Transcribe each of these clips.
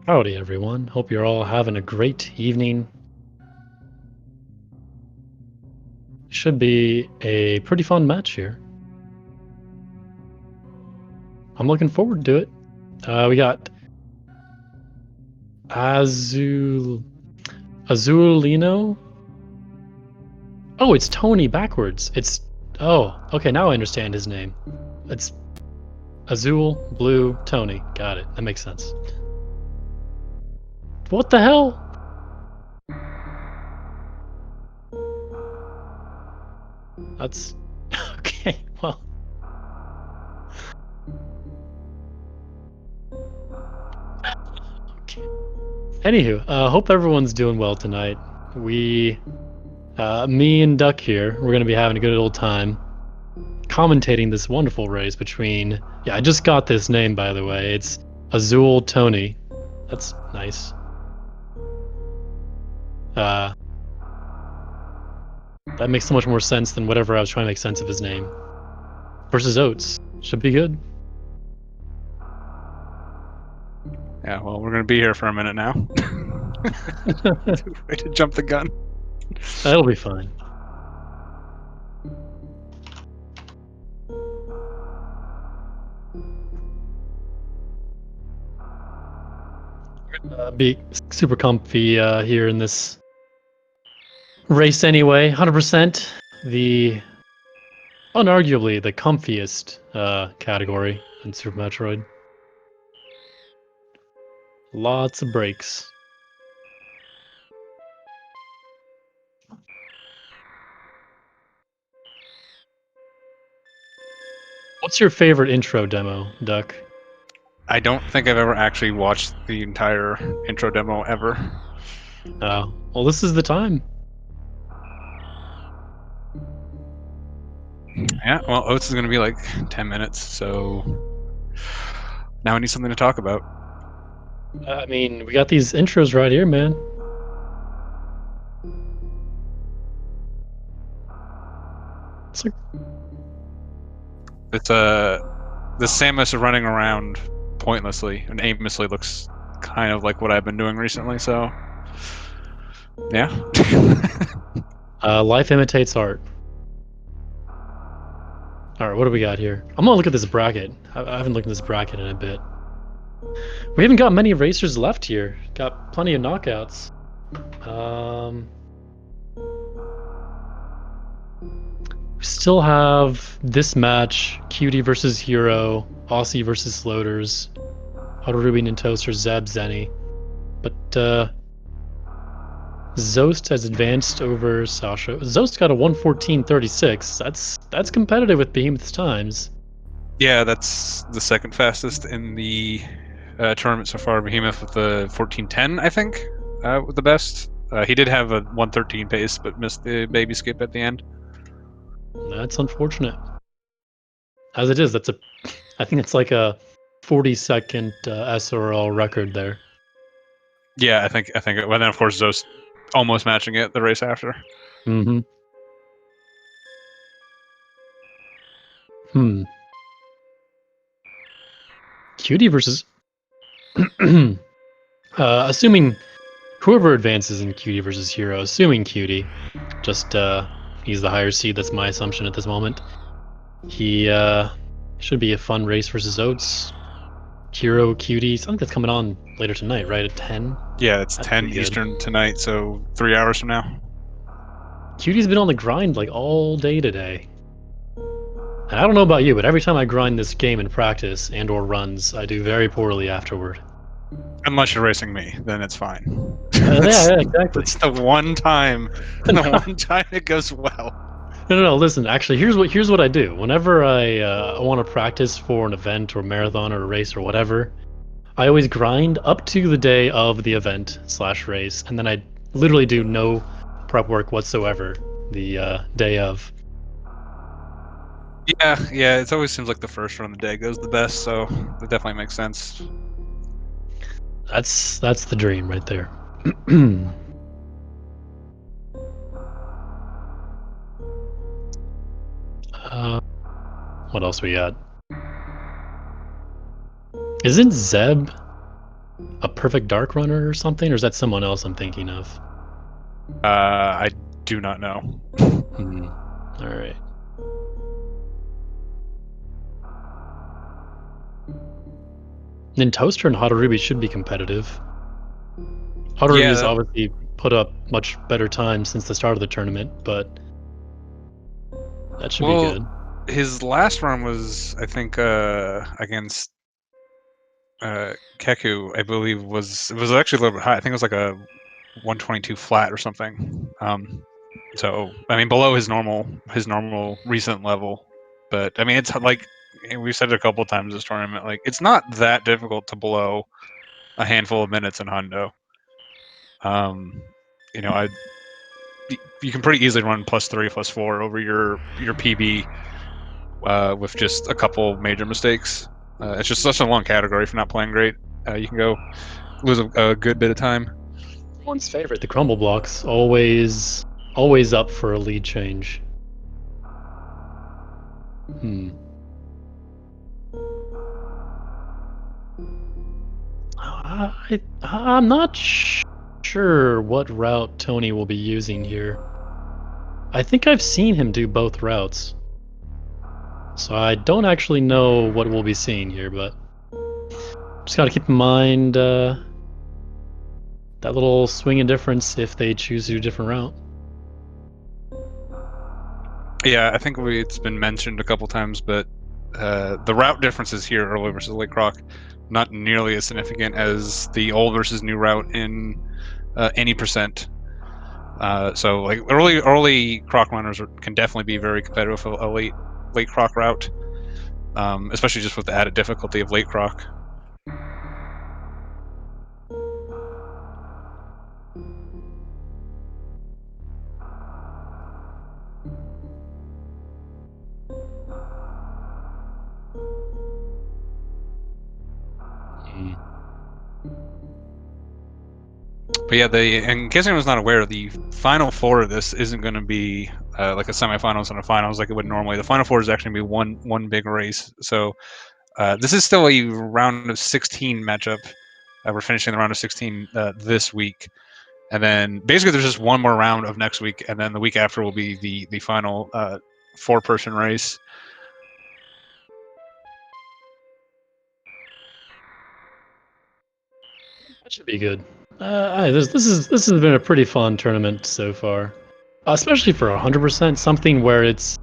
Howdy, everyone. Hope you're all having a great evening. Should be a pretty fun match here. I'm looking forward to it. We got Azulino. Oh, it's Tony backwards. Okay, now I understand his name. It's Azul, Blue, Tony. Got it. That makes sense. What the hell? That's okay. Well, okay. Anywho, hope everyone's doing well tonight. Me and Duck here, we're gonna be having a good old time commentating this wonderful race between. Yeah, I just got this name by the way. It's Azul Tony. That's nice. That makes so much more sense than whatever I was trying to make sense of his name. Versus Oats. Should be good. Yeah, well, we're going to be here for a minute now. Way to jump the gun. That'll be fine. Be super comfy here in this race anyway. 100% unarguably the comfiest category in Super Metroid. Lots of brakes. What's your favorite intro demo, Duck? I don't think I've ever actually watched the entire intro demo ever. Oh, well, this is the time. Yeah, well, Oats is going to be like 10 minutes, so now I need something to talk about. I mean, we got these intros right here, man. It's the Samus running around pointlessly and aimlessly looks kind of like what I've been doing recently, so yeah. Life imitates art. Alright, what do we got here? I'm gonna look at this bracket. I haven't looked at this bracket in a bit. We haven't got many racers left here. Got plenty of knockouts. We still have this match, Cutie versus Hero, Aussie versus Floaters, Auto Ruby and Toaster, Zeb, Zenny. But Zost has advanced over Sasha. Zost got a 1:14.36. That's competitive with Behemoth's times. Yeah, that's the second fastest in the tournament so far. Behemoth with the 14:10, I think, with the best. He did have a 1:13 pace, but missed the baby skip at the end. That's unfortunate. As it is, I think it's like a 40-second SRL record there. Yeah, I think. Well, then of course Zost almost matching it the race after. Mm-hmm. Cutie versus assuming whoever advances in Cutie versus Hero, assuming Cutie, just he's the higher seed. That's my assumption at this moment. He should be a fun race versus Oats. Hero, Cutie. I think that's coming on later tonight, right at 10. Yeah, it's That's 10 Eastern tonight, so 3 hours from now. Cutie's been on the grind like all day today. And I don't know about you, but every time I grind this game in practice and or runs, I do very poorly afterward. Unless you're racing me, then it's fine. Yeah, exactly. It's the one time it goes well. No. Listen, actually, here's what I do. Whenever I want to practice for an event or marathon or a race or whatever, I always grind up to the day of the event / race, and then I literally do no prep work whatsoever the day of. Yeah, it always seems like the first run of the day goes the best, so that definitely makes sense. That's the dream right there. What else we got? Isn't Zeb a perfect dark runner or something, or is that someone else I'm thinking of? I do not know. All right. Then Toaster and Harubi should be competitive. Harubi's Yeah, obviously put up much better time since the start of the tournament, but that should be well, good. his last run was, I think, against Keku, I believe it was actually a little bit high. I think it was like a 122 flat or something. So I mean, below his normal recent level. But I mean, it's like we've said it a couple of times this tournament. Like it's not that difficult to blow a handful of minutes in Hundo. You know, you can pretty easily run +3, +4 over your PB with just a couple major mistakes. It's just such a long category. If you're not playing great, you can go lose a good bit of time. Everyone's favorite, the crumble blocks, always up for a lead change. I'm not sure what route Tony will be using here. I think I've seen him do both routes. So I don't actually know what we'll be seeing here, but just gotta keep in mind that little swing difference if they choose to do a different route. Yeah, I think it's been mentioned a couple times, but the route differences here, early versus late croc, not nearly as significant as the old versus new route in any percent. So like early croc runners can definitely be very competitive with a late croc route, especially just with the added difficulty of late croc. But yeah, in case anyone's not aware, the final four of this isn't going to be like a semifinals and a finals like it would normally. The final four is actually going to be one big race. So this is still a round of 16 matchup. We're finishing the round of 16 this week, and then basically there's just one more round of next week, and then the week after will be the final 4-person race. That should be good. This has been a pretty fun tournament so far, especially for 100%. Something where it's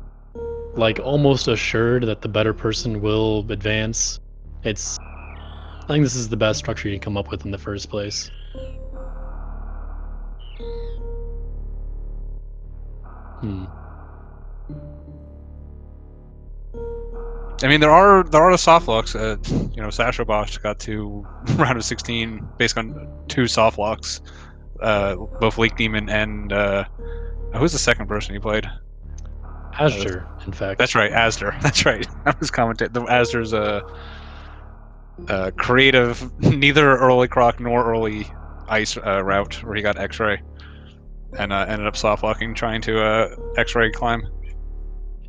like almost assured that the better person will advance. I think this is the best structure you can come up with in the first place. I mean, there are the soft locks. Sasha Bosch got to round of 16 based on 2 soft locks, both Lake Demon and who's the second person he played? Azure, in fact. That's right, Asder. That's right. I was commenting. The Asder's creative, neither early croc nor early ice route where he got X-ray and ended up soft locking trying to X-ray climb.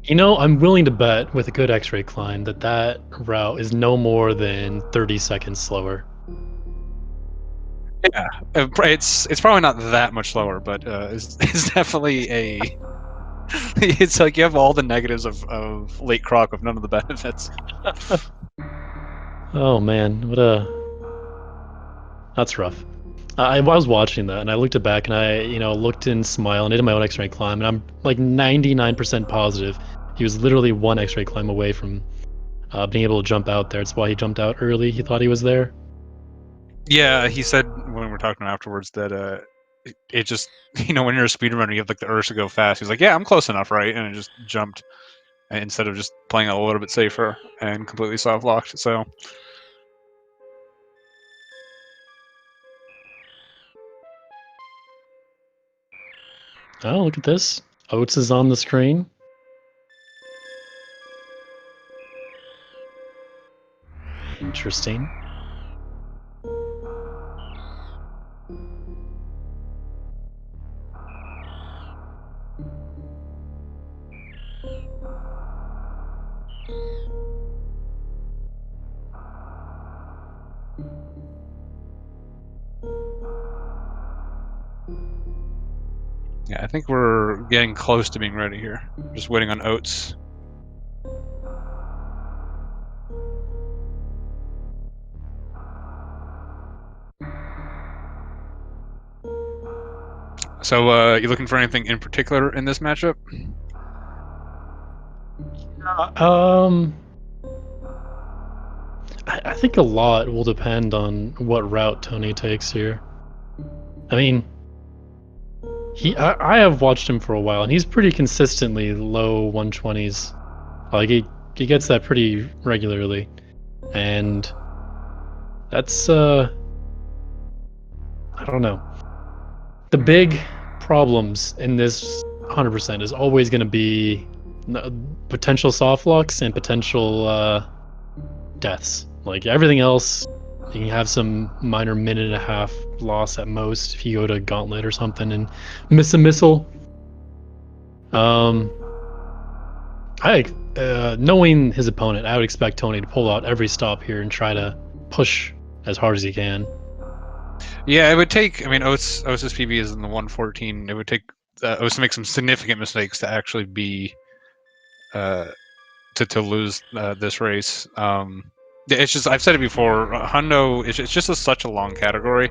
You know, I'm willing to bet with a good X-ray climb that route is no more than 30 seconds slower. Yeah, it's probably not that much slower, but it's definitely a. It's like you have all the negatives of late croc with none of the benefits. Oh man, that's rough. I was watching that and I looked it back and I, looked in Smile and I did my own X-ray climb and I'm like 99% positive he was literally one X-ray climb away from being able to jump out there. It's why he jumped out early. He thought he was there. Yeah, he said when we were talking afterwards that it just when you're a speedrunner you have like the urge to go fast. He's like, yeah, I'm close enough, right? And it just jumped instead of just playing a little bit safer and completely soft locked. So Oh, look at this. Oats is on the screen. Interesting. Yeah, I think we're getting close to being ready here. Just waiting on Oats. So, you looking for anything in particular in this matchup? I think a lot will depend on what route Tony takes here. I mean, I have watched him for a while, and he's pretty consistently low 120s. Like he gets that pretty regularly, and that's I don't know. The big problems in this 100% is always going to be potential soft locks and potential deaths. Like everything else, you can have some minor minute and a half loss at most if you go to Gauntlet or something and miss a missile. Knowing his opponent, I would expect Tony to pull out every stop here and try to push as hard as he can. Yeah, it would take. I mean, Oats' PB is in the 114. It would take Oats to make some significant mistakes to actually be to lose this race. It's just I've said it before. Hundo it's just such a long category,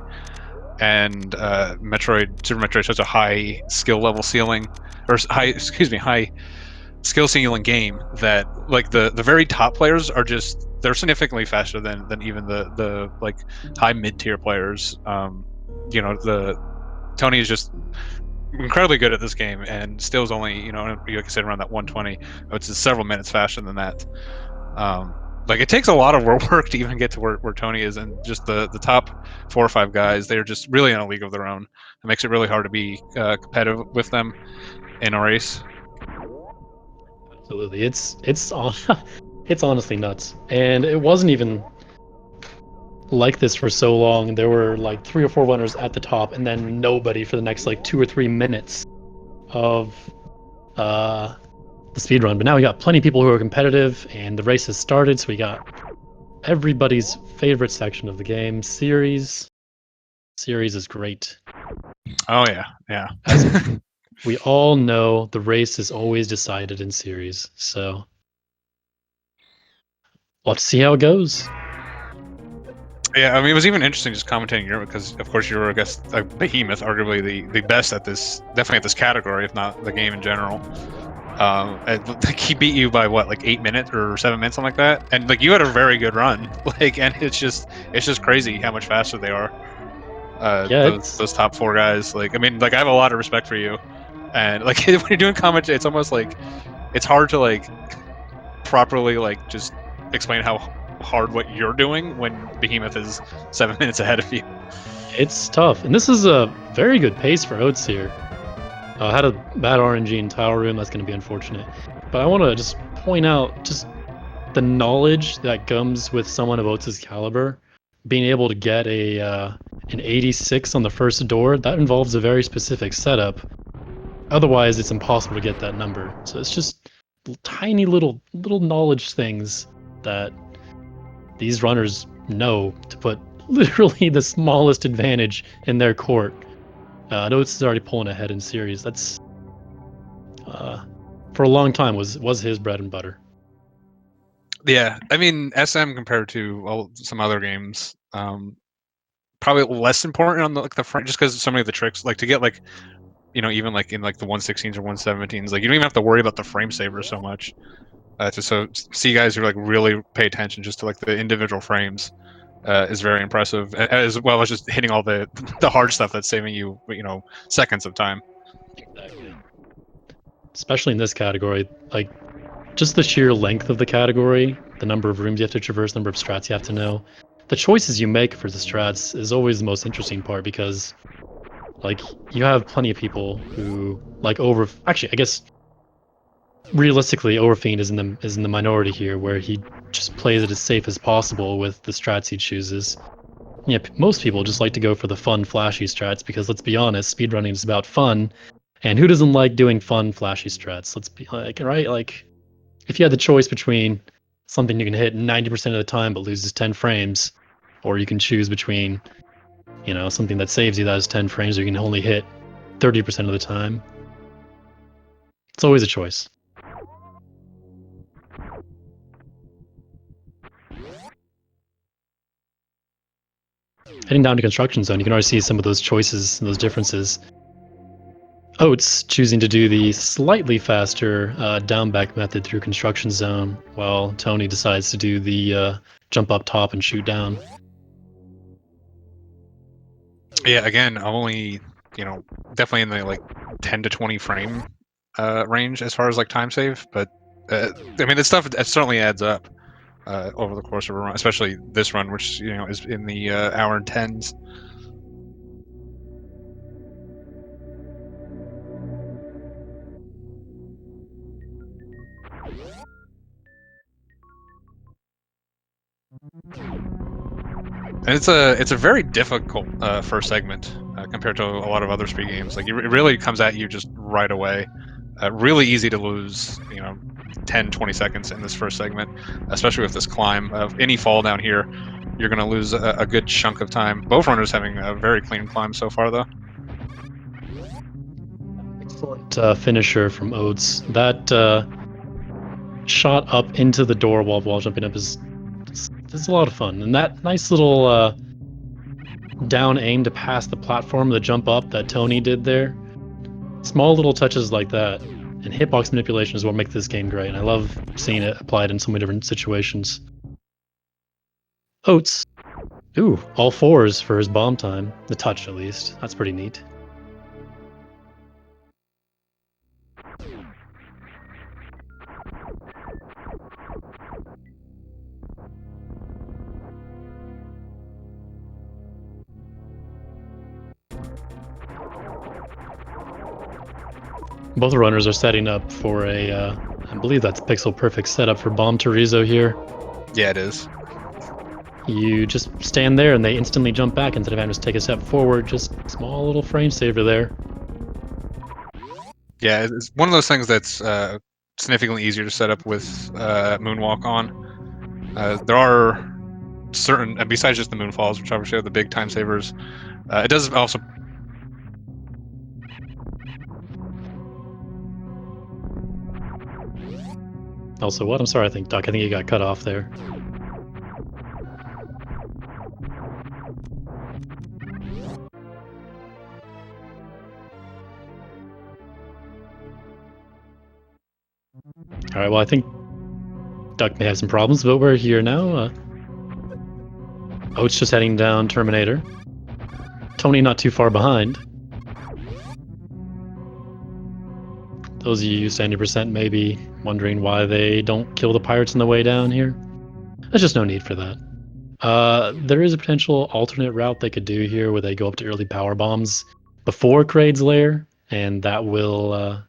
and Super Metroid such a high skill level ceiling, or high skill ceiling game that like the very top players are just they're significantly faster than even the like high mid tier players. The Tony is just incredibly good at this game and still is only like I said around that 120. It's several minutes faster than that. Like it takes a lot of work to even get to where Tony is, and just the top 4 or 5 guys, they're just really in a league of their own. It makes it really hard to be competitive with them in a race. Absolutely, it's honestly nuts, and it wasn't even like this for so long. There were like 3 or 4 runners at the top, and then nobody for the next like 2 or 3 minutes of the speed run. But now we got plenty of people who are competitive, and the race has started. So we got everybody's favorite section of the game, series. Series is great. Oh yeah, yeah. As we all know, the race is always decided in series. So let's see how it goes. Yeah, I mean, it was even interesting just commentating Europe because, of course, you're, I guess, a behemoth, arguably the best at this, definitely at this category, if not the game in general. He beat you by what, like 8 minutes or 7 minutes, something like that. And like you had a very good run, like, and it's just crazy how much faster they are. Yeah, those top 4 guys. Like, I mean, like I have a lot of respect for you, and like when you're doing commentary, it's almost like it's hard to like properly like just explain how hard what you're doing when Behemoth is 7 minutes ahead of you. it's tough, and this is a very good pace for Oats here. Had a bad RNG in Tile Room, that's going to be unfortunate. But I want to just point out just the knowledge that comes with someone of Oats' caliber. Being able to get an 86 on the first door, that involves a very specific setup. Otherwise, it's impossible to get that number. So it's just tiny little knowledge things that these runners know to put literally the smallest advantage in their court. Oats is already pulling ahead in series. That's for a long time was his bread and butter. Yeah, I mean SM compared to some other games, probably less important on the front, just because so many of the tricks, like to get like even like in like the 116s or 117s, like you don't even have to worry about the frame saver so much. To see guys who like really pay attention just to like the individual frames is very impressive, as well as just hitting all the hard stuff that's saving you seconds of time. Exactly. Especially in this category, like just the sheer length of the category, the number of rooms you have to traverse, number of strats you have to know. The choices you make for the strats is always the most interesting part because, like, you have plenty of people who like Actually, I guess realistically, Overfiend is in the minority here, where he just plays it as safe as possible with the strats he chooses. Yeah, most people just like to go for the fun, flashy strats because let's be honest, speedrunning is about fun, and who doesn't like doing fun, flashy strats? Let's be like, right? Like, if you had the choice between something you can hit 90% of the time but loses 10 frames, or you can choose between, something that saves you that is 10 frames, or you can only hit 30% of the time, It's always a choice. Heading down to construction zone, you can already see some of those choices and those differences. Oats choosing to do the slightly faster down back method through construction zone, while Tony decides to do the jump up top and shoot down. Yeah, again, only, definitely in the like 10 to 20 frame range as far as like time save, but I mean, this stuff certainly adds up over the course of a run, especially this run, which is in the hour and tens. And it's a very difficult first segment compared to a lot of other speed games. Like it really comes at you just right away. Really easy to lose, 10, 20 seconds in this first segment, especially with this climb. Any fall down here, you're going to lose a good chunk of time. Both runners having a very clean climb so far, though. Excellent finisher from Oats. That shot up into the door while jumping up is a lot of fun. And that nice little down aim to pass the platform, the jump up that Tony did there. Small little touches like that and hitbox manipulation is what makes this game great. And I love seeing it applied in so many different situations. Oats. Ooh, all fours for his bomb time. The touch, at least. That's pretty neat. Both runners are setting up for a, I believe that's pixel perfect setup for Bomb Torizo here. Yeah, it is. You just stand there and they instantly jump back instead of having to take a step forward. Just small little frame saver there. Yeah, it's one of those things that's significantly easier to set up with Moonwalk on. There are certain, and besides just the Moonfalls, which obviously are the big time savers, it does also. Also, what? I'm sorry, Duck, I think you got cut off there. Alright, well, I think Duck may have some problems, but we're here now. Oats just heading down Terminator. Tony not too far behind. Those of you 70% may be wondering why they don't kill the pirates on the way down here. There's just no need for that. There is a potential alternate route they could do here where they go up to early power bombs before Kraid's lair, and that will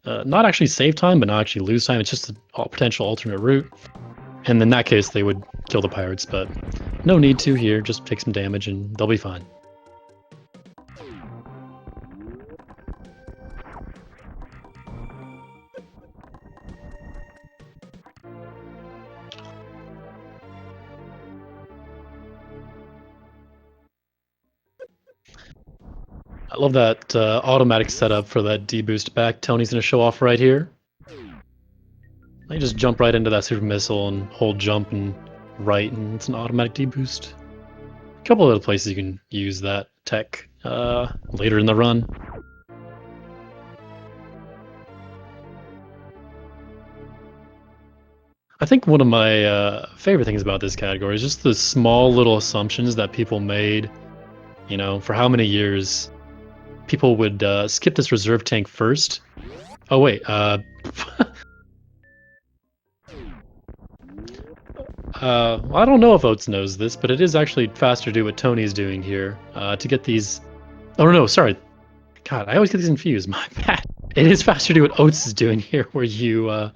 not actually save time, but not actually lose time. It's just a potential alternate route. And in that case, they would kill the pirates, but no need to here. Just take some damage and they'll be fine. I love that automatic setup for that D-boost back Tony's going to show off right here. They just jump right into that super missile and hold jump and right, and it's an automatic D-boost. A couple of other places you can use that tech later in the run. I think one of my favorite things about this category is just the small little assumptions that people made, for how many years people would skip this reserve tank first. Oh, wait. I don't know if Oats knows this, but it is actually faster to do what Tony's doing here to get these. Oh, no, sorry. God, I always get these confused. My bad. It is faster to do what Oats is doing here, where you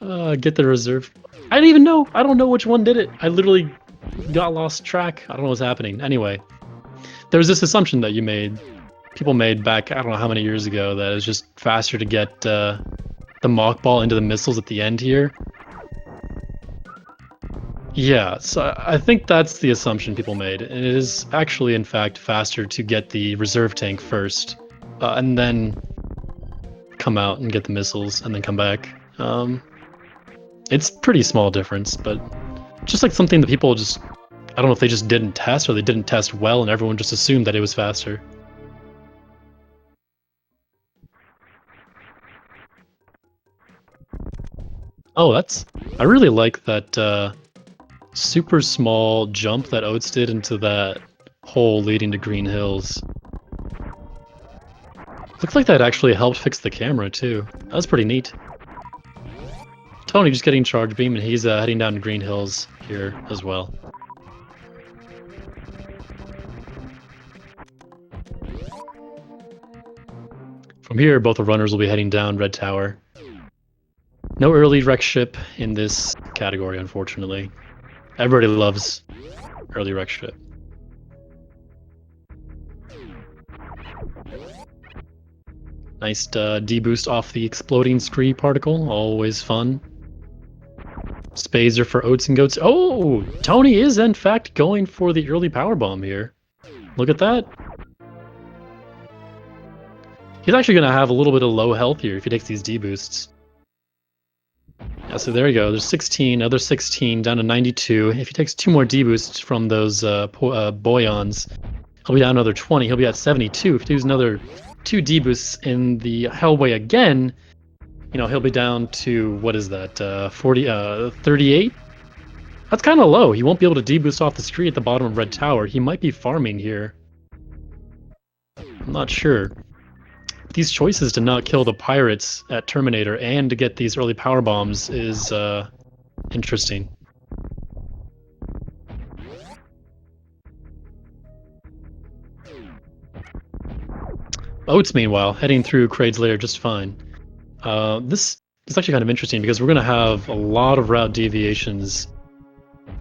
get the reserve. I don't even know. I don't know which one did it. I literally got lost track. I don't know what's happening. Anyway, there was this assumption that people made back, I don't know how many years ago, that it's just faster to get the mock ball into the missiles at the end here. Yeah, so I think that's the assumption people made. And it is actually, in fact, faster to get the reserve tank first, and then come out and get the missiles and then come back. It's pretty small difference, but just like something that people just, I don't know if they just didn't test or they didn't test well and everyone just assumed that it was faster. Oh, I really like that super small jump that Oats did into that hole leading to Green Hills. Looks like that actually helped fix the camera too. That was pretty neat. Tony just getting charge beam, and he's heading down to Green Hills here as well. From here, both the runners will be heading down Red Tower. No early wreck ship in this category, unfortunately. Everybody loves early wreck ship. Nice deboost off the exploding scree particle, always fun. Spazer for OatsnGoats. Oh, Tony is in fact going for the early power bomb here. Look at that. He's actually going to have a little bit of low health here if he takes these deboosts. Yeah, so there you go. There's 16, other 16, down to 92. If he takes 2 more deboosts from those Boyons, he'll be down another 20. He'll be at 72. If he does another 2 deboosts in the Hellway again, you know, he'll be down to, what is that, 38? That's kind of low. He won't be able to deboost off the street at the bottom of Red Tower. He might be farming here. I'm not sure. These choices to not kill the pirates at Terminator and to get these early power bombs is interesting. Oats, meanwhile, heading through Kraid's lair just fine. This is actually kind of interesting because we're going to have a lot of route deviations.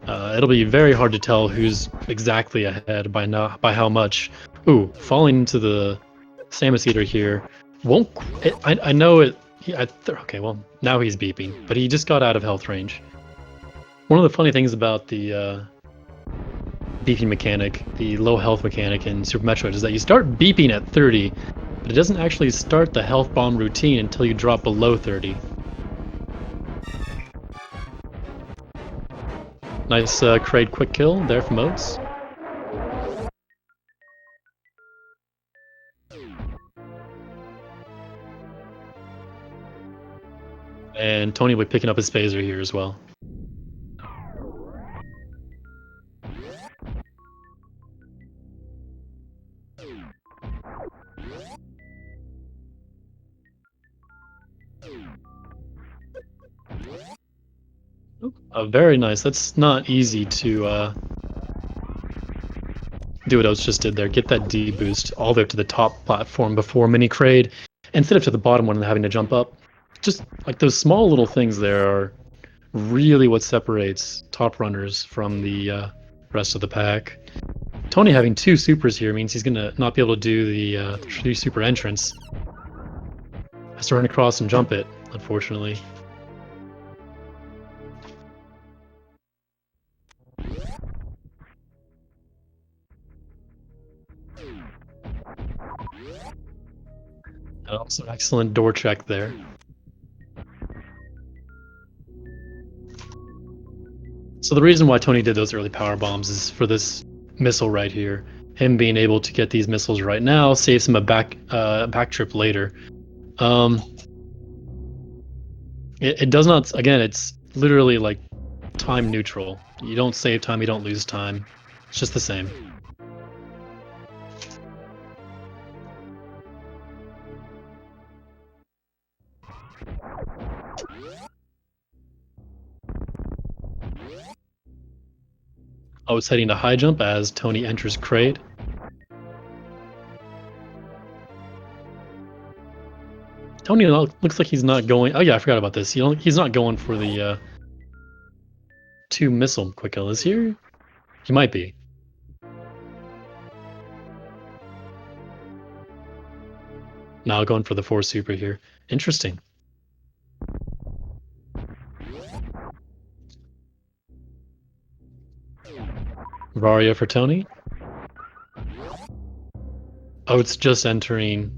It'll be very hard to tell who's exactly ahead by how much. Ooh, falling into the Samus Eater here won't. I know it. Okay, well now he's beeping, but he just got out of health range. One of the funny things about the beeping mechanic, the low health mechanic in Super Metroid, is that you start beeping at 30, but it doesn't actually start the health bomb routine until you drop below 30. Nice Kraid quick kill there from Oats. And Tony will be picking up his phaser here as well. Very nice. That's not easy to do what Oats just did there. Get that D boost all the way up to the top platform before mini Kraid, instead of to the bottom one and having to jump up. Just like those small little things there are really what separates top runners from the rest of the pack. Tony having 2 supers here means he's gonna not be able to do the 3 super entrance. Has to run across and jump it, unfortunately. And also excellent door check there. So the reason why Tony did those early power bombs is for this missile right here. Him being able to get these missiles right now saves him a back trip later. It does not. Again, it's literally like time neutral. You don't save time, you don't lose time. It's just the same. Oh, it's heading to high jump as Tony enters Kraid. Tony looks like he's not going. Oh yeah, I forgot about this. He's not going for the 2 missile quick kill. Is he? He might be. Now going for the 4 super here. Interesting. Varia for Tony. Oh, it's just entering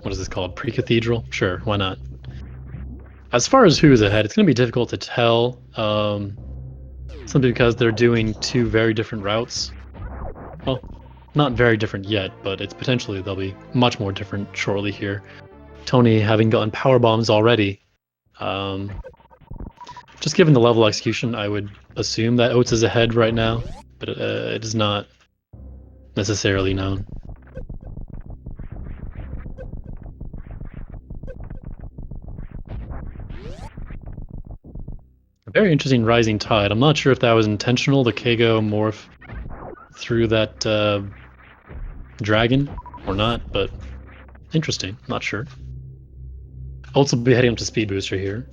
what is this called? Pre-cathedral? Sure, why not? As far as who's ahead, it's going to be difficult to tell. Simply because they're doing two very different routes. Well, not very different yet, but it's potentially they'll be much more different shortly here. Tony having gotten power bombs already. Just given the level of execution, I would assume that Oats is ahead right now, but it is not necessarily known. A very interesting rising tide. I'm not sure if that was intentional, the Kago morph through that dragon or not, but interesting. Not sure. Oats will be heading up to Speed Booster here.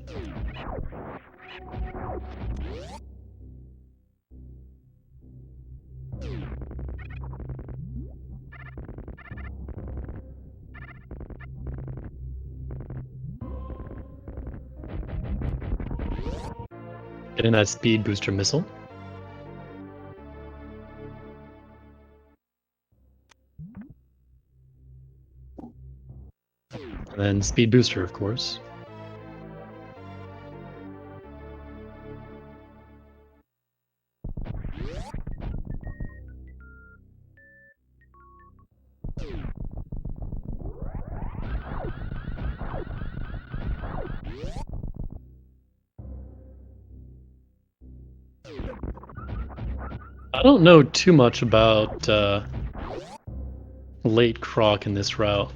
Getting that Speed Booster missile. And then Speed Booster, of course. I don't know too much about late Croc in this route.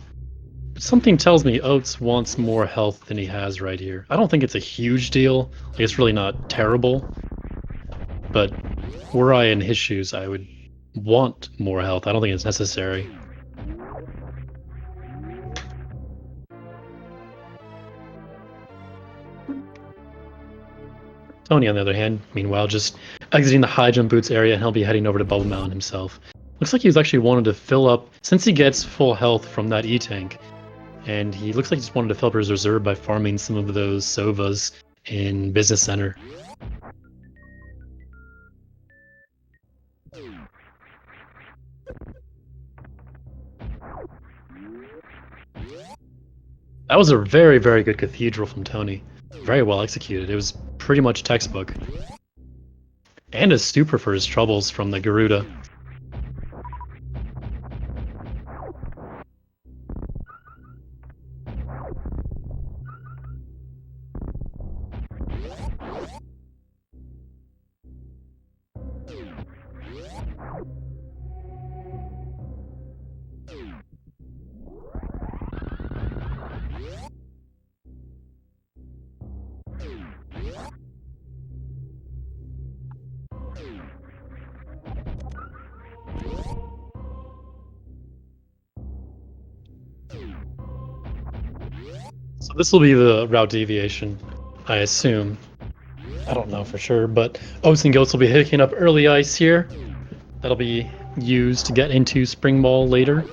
But something tells me Oats wants more health than he has right here. I don't think it's a huge deal. Like, it's really not terrible. But were I in his shoes, I would want more health. I don't think it's necessary. Tony, on the other hand, meanwhile, just exiting the high jump boots area, and he'll be heading over to Bubble Mountain himself. Looks like he's actually wanted to fill up, since he gets full health from that E-Tank, and he looks like he just wanted to fill up his reserve by farming some of those Sovas in Business Center. That was a very, very good cathedral from Tony. Very well executed. It was pretty much textbook. And a stupor for his troubles from the Garuda. So this will be the route deviation, I assume. I don't know for sure, but OatsnGoats will be picking up early ice here. That'll be used to get into Spring Ball later.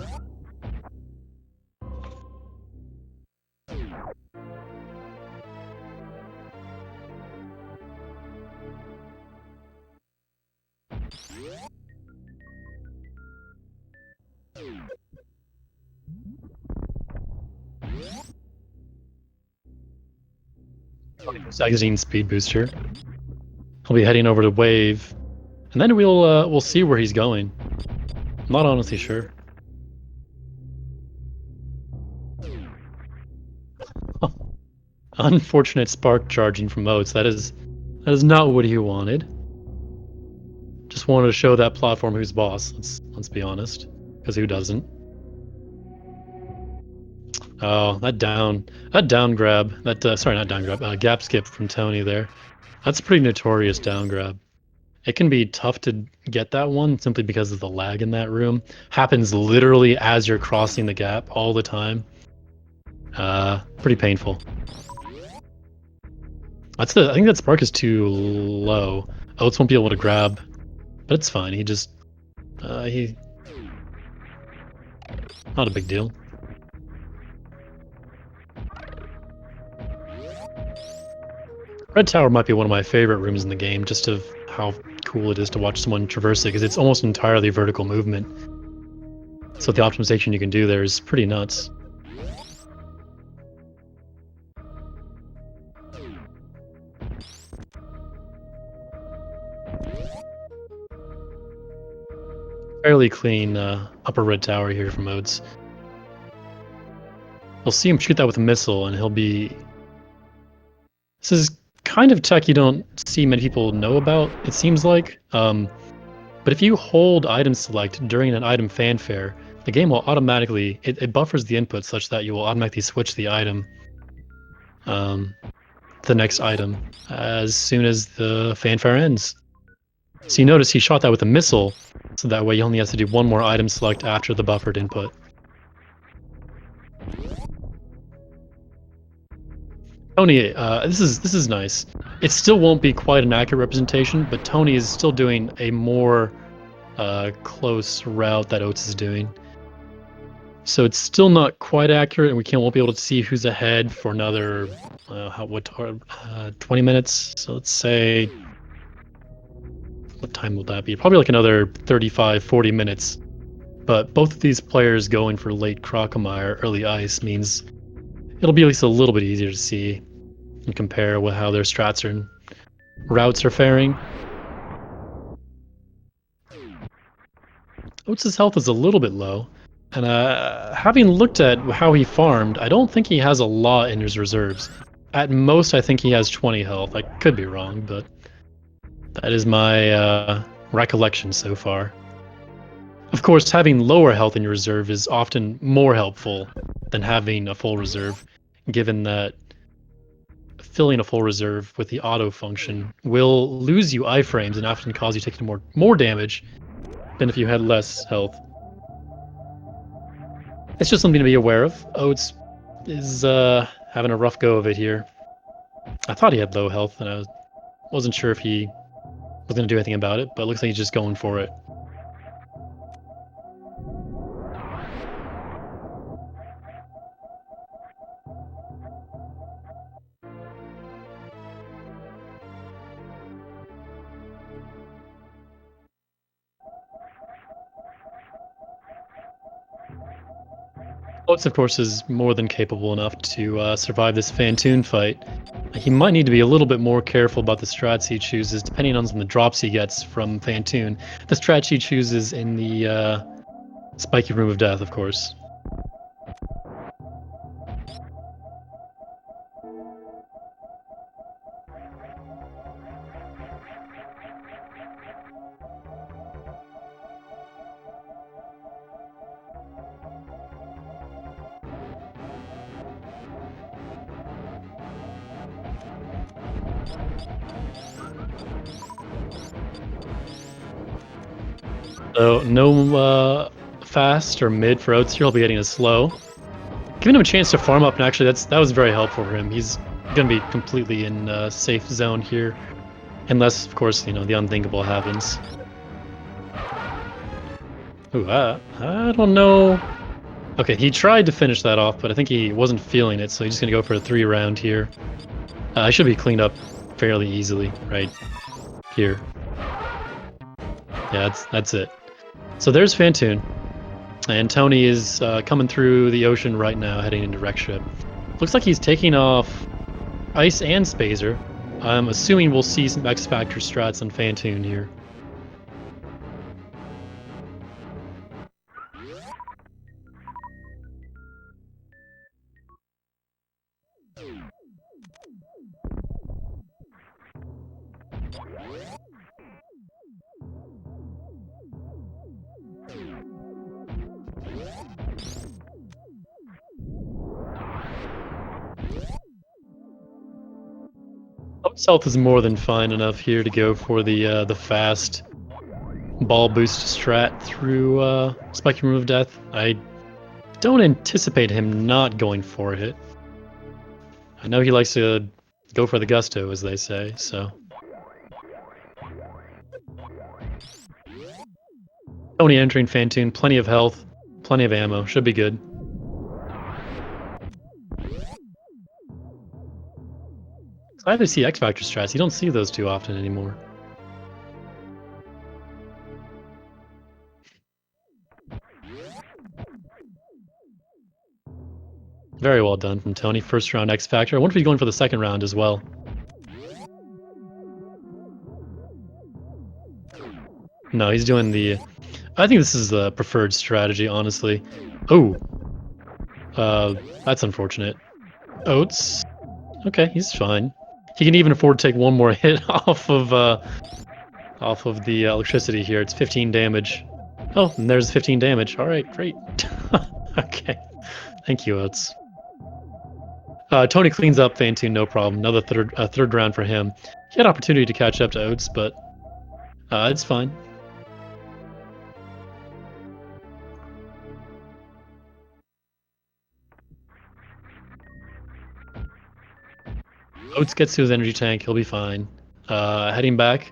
Exiting Speed Booster. He'll be heading over to Wave, and then we'll see where he's going. I'm not honestly sure. Unfortunate spark charging from Oats. That is not what he wanted. Just wanted to show that platform who's boss. Let's be honest, because who doesn't? Oh, that down grab. That sorry, not down grab. Gap skip from Tony there. That's a pretty notorious down grab. It can be tough to get that one simply because of the lag in that room. Happens literally as you're crossing the gap all the time. Pretty painful. I think that spark is too low. Oats won't be able to grab, but it's fine. He just not a big deal. Red Tower might be one of my favorite rooms in the game, just of how cool it is to watch someone traverse it, because it's almost entirely vertical movement. So the optimization you can do there is pretty nuts. Fairly clean upper red tower here from Oats. You'll see him shoot that with a missile, and he'll be... This is kind of tech you don't see many people know about, it seems like. But if you hold item select during an item fanfare, the game will automatically... It buffers the input such that you will automatically switch the item to the next item as soon as the fanfare ends. So you notice he shot that with a missile, so that way he only has to do one more item select after the buffered input. Tony, this is nice. It still won't be quite an accurate representation, but Tony is still doing a more close route that Oats is doing. So it's still not quite accurate, and won't be able to see who's ahead for another 20 minutes. So let's say, what time will that be? Probably like another 35, 40 minutes. But both of these players going for late Crocomire, early Ice means it'll be at least a little bit easier to see and compare with how their strats and routes are faring. Oats' health is a little bit low, and having looked at how he farmed, I don't think he has a lot in his reserves. At most, I think he has 20 health. I could be wrong, but that is my recollection so far. Of course, having lower health in your reserve is often more helpful than having a full reserve, given that filling a full reserve with the auto function will lose you iframes and often cause you to take more damage than if you had less health. It's just something to be aware of. Oats is having a rough go of it here. I thought he had low health, and I wasn't sure if he was going to do anything about it, but it looks like he's just going for it. Oats, of course, is more than capable enough to survive this Fantoon fight. He might need to be a little bit more careful about the strats he chooses, depending on some of the drops he gets from Fantoon. The strat he chooses in the spiky room of death, of course. So no fast or mid for Oats here. He'll be getting a slow, giving him a chance to farm up. And actually, that was very helpful for him. He's gonna be completely in safe zone here, unless, of course, the unthinkable happens. Ooh, I don't know. Okay, he tried to finish that off, but I think he wasn't feeling it, so he's just gonna go for a 3-round here. I should be cleaned up fairly easily right here. Yeah, that's it. So there's Fantoon, and Tony is coming through the ocean right now, heading into Wreck Ship. Looks like he's taking off Ice and Spazer. I'm assuming we'll see some X Factor strats on Fantoon here. Oats' health is more than fine enough here to go for the fast ball boost strat through Spiky Room of Death. I don't anticipate him not going for it. I know he likes to go for the gusto, as they say, so. Tony entering Fantoon, plenty of health, plenty of ammo, should be good. Glad to see X Factor strats. You don't see those too often anymore. Very well done from Tony. First round X Factor. I wonder if he's going for the second round as well. No, he's doing the I think this is the preferred strategy, honestly. Oh, that's unfortunate. Oats. Okay, he's fine. He can even afford to take one more hit off of the electricity here. It's 15 damage. Oh, and there's 15 damage. All right, great. Okay, thank you, Oats. Tony cleans up Fantoon, no problem. Another third round for him. He had opportunity to catch up to Oats, but it's fine. Oats gets to his energy tank. He'll be fine. Heading back.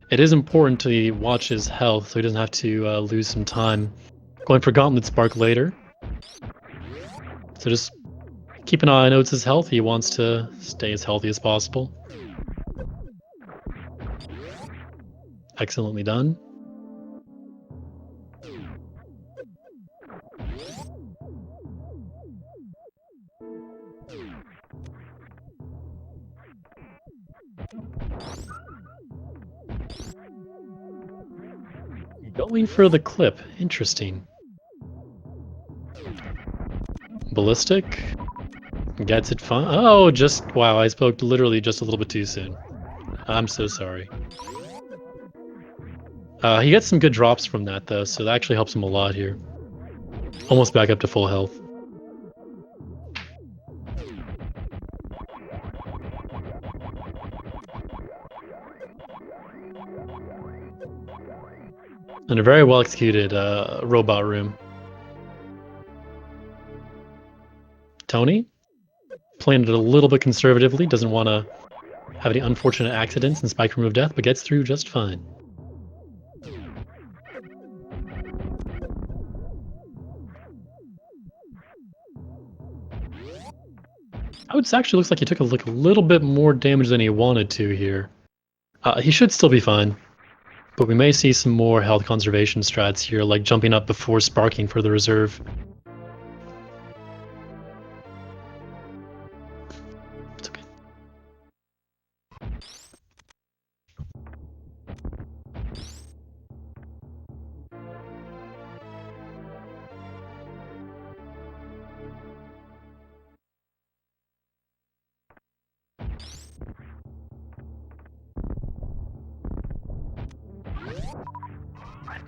It is important to watch his health so he doesn't have to lose some time. Going for Gauntlet Spark later. So just keep an eye on Oats' health. He wants to stay as healthy as possible. Excellently done. Going for the clip. Interesting. Ballistic. Gets it fine. Oh, just... Wow, I spoke literally just a little bit too soon. I'm so sorry. He gets some good drops from that, though, so that actually helps him a lot here. Almost back up to full health. And a very well executed robot room. Tony? Playing it a little bit conservatively, doesn't want to have any unfortunate accidents and spike remove death, but gets through just fine. It actually looks like he took a little bit more damage than he wanted to here. He should still be fine, but we may see some more health conservation strats here, like jumping up before sparking for the reserve. It's okay.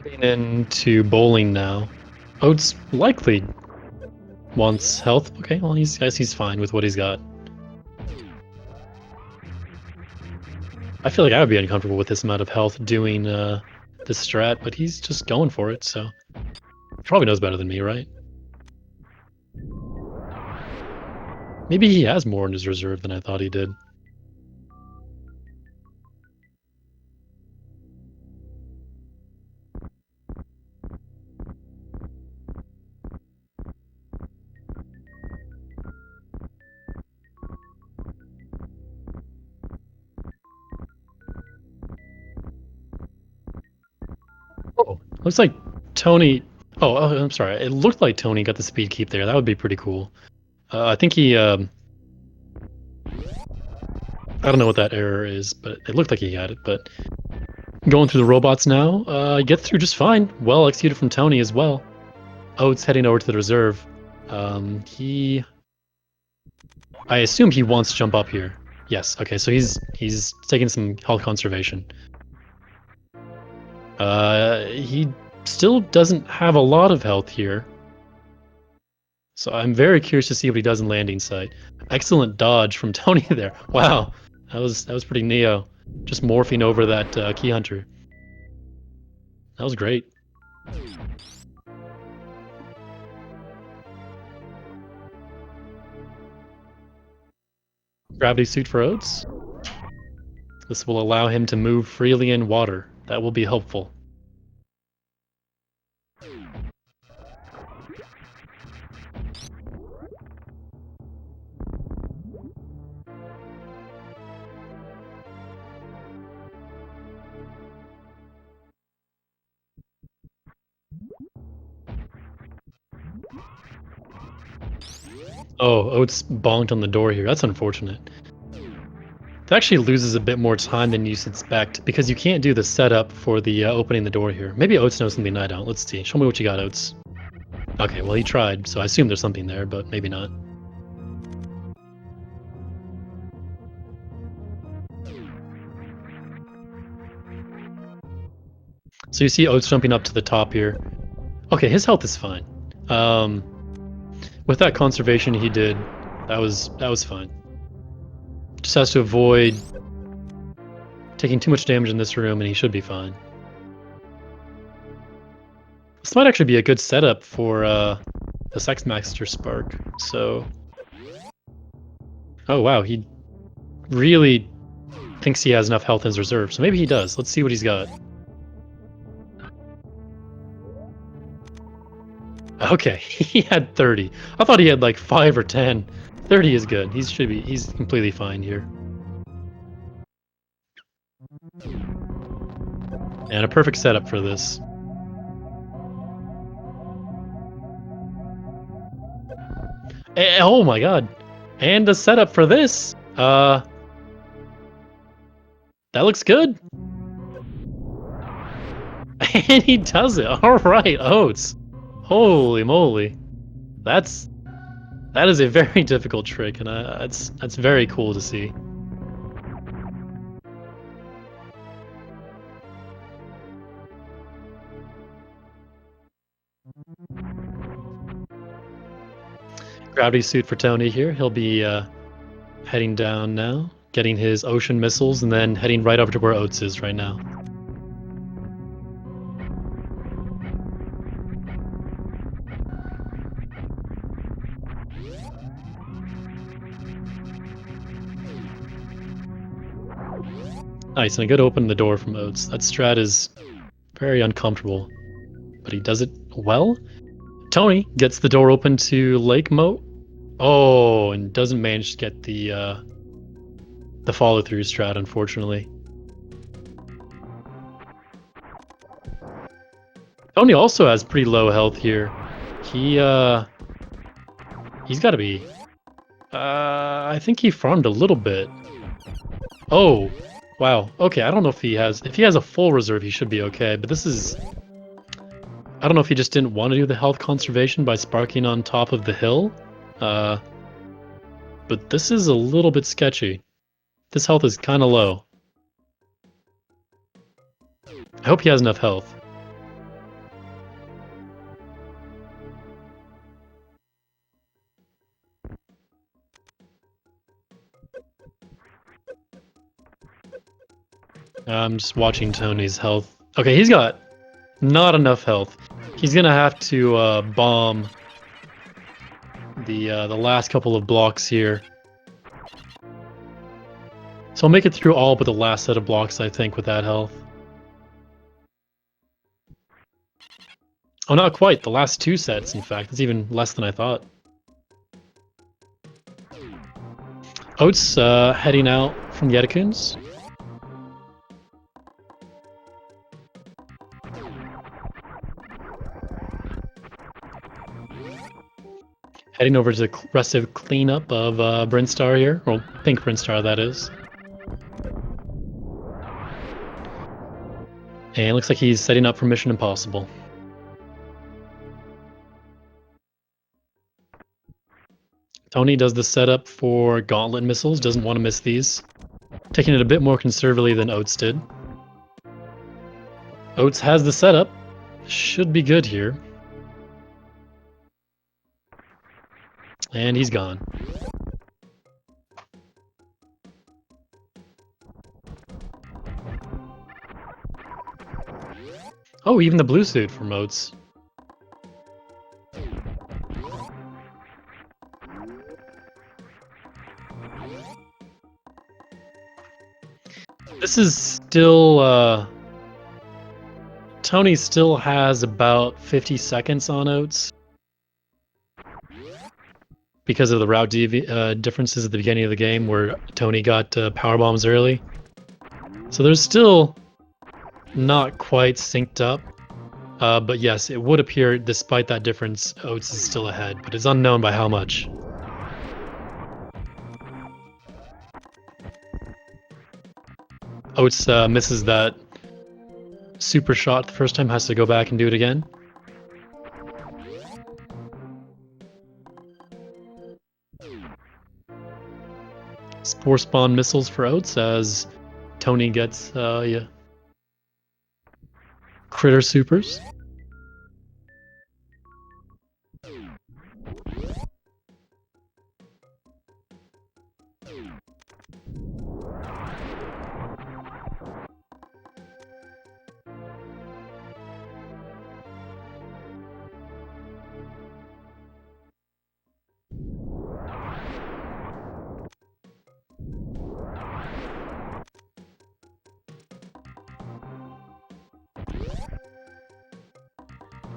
Getting into bowling now. Oats likely wants health. Okay, well, I guess he's fine with what he's got. I feel like I would be uncomfortable with this amount of health doing this strat, but he's just going for it, so... He probably knows better than me, right? Maybe he has more in his reserve than I thought he did. Oh, looks like Tony... Oh, I'm sorry. It looked like Tony got the speed keep there. That would be pretty cool. I think he... I don't know what that error is, but it looked like he had it. But going through the robots now, gets through just fine. Well executed from Tony as well. Oh, it's heading over to the reserve. I assume he wants to jump up here. Yes. Okay. So he's taking some health conservation. He still doesn't have a lot of health here. So I'm very curious to see what he does in landing site. Excellent dodge from Tony there. Wow, that was pretty Neo. Just morphing over that key hunter. That was great. Gravity suit for Oats. This will allow him to move freely in water. That will be helpful. Oh, Oats bonked on the door here. That's unfortunate. It actually loses a bit more time than you suspect because you can't do the setup for the opening the door here. Maybe Oats knows something I don't. Let's see. Show me what you got, Oats. Okay, well he tried, so I assume there's something there, but maybe not. So you see Oats jumping up to the top here. Okay, his health is fine. With that conservation he did, that was fine. Just has to avoid taking too much damage in this room, and he should be fine. This might actually be a good setup for the Sex Master Spark. So, oh wow, he really thinks he has enough health in his reserve. So maybe he does. Let's see what he's got. Okay, he had 30. I thought he had like 5 or 10. 30 is good. He's completely fine here. And a perfect setup for this. Oh my god. And the setup for this. That looks good. And he does it. Alright, Oats. Holy moly. That is a very difficult trick, and that's very cool to see. Gravity suit for Tony here. He'll be heading down now, getting his ocean missiles, and then heading right over to where Oats is right now. Nice, and a good open the door from Oats. That strat is very uncomfortable, but he does it well. Tony gets the door open to Lake Moat. Oh, and doesn't manage to get the follow-through strat, unfortunately. Tony also has pretty low health here. He's got to be. I think he farmed a little bit. Oh, wow. Okay, I don't know if he has. If he has a full reserve, he should be okay. But this is. I don't know if he just didn't want to do the health conservation by sparking on top of the hill. But this is a little bit sketchy. This health is kind of low. I hope he has enough health. I'm just watching Tony's health. Okay, he's got not enough health. He's gonna have to bomb the last couple of blocks here. So I'll make it through all but the last set of blocks, I think, with that health. Oh, not quite. The last 2 sets, in fact. It's even less than I thought. Oats heading out from the Etacoons. Heading over to the aggressive cleanup of Brinstar here. Well, Pink Brinstar, that is. And looks like he's setting up for Mission Impossible. Tony does the setup for Gauntlet missiles, doesn't want to miss these. Taking it a bit more conservatively than Oats did. Oats has the setup. Should be good here. And he's gone. Oh, even the blue suit from Oats. This is still, Tony still has about 50 seconds on Oats. Because of the route differences at the beginning of the game where Tony got power bombs early. So there's still not quite synced up. But yes, it would appear despite that difference, Oats is still ahead, but it's unknown by how much. Oats misses that super shot the first time, has to go back and do it again. Spore spawn missiles for Oats as Tony gets critter supers.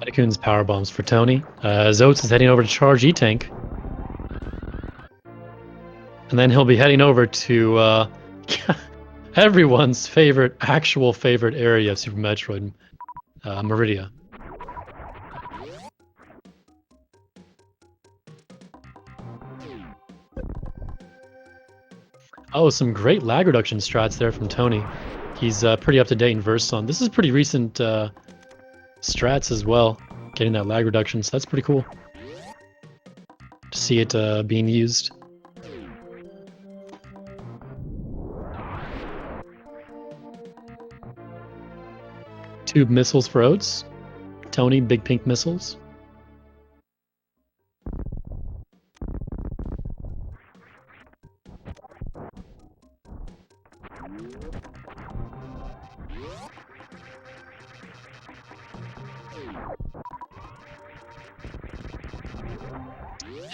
Metacoon's power bombs for Tony. As Oats is heading over to charge E-Tank. And then he'll be heading over to everyone's actual favorite area of Super Metroid, Meridia. Oh, some great lag reduction strats there from Tony. He's pretty up to date in Verson. This is pretty recent strats as well, getting that lag reduction, so that's pretty cool to see it being used. Tube missiles for Oats. Tony, big pink missiles.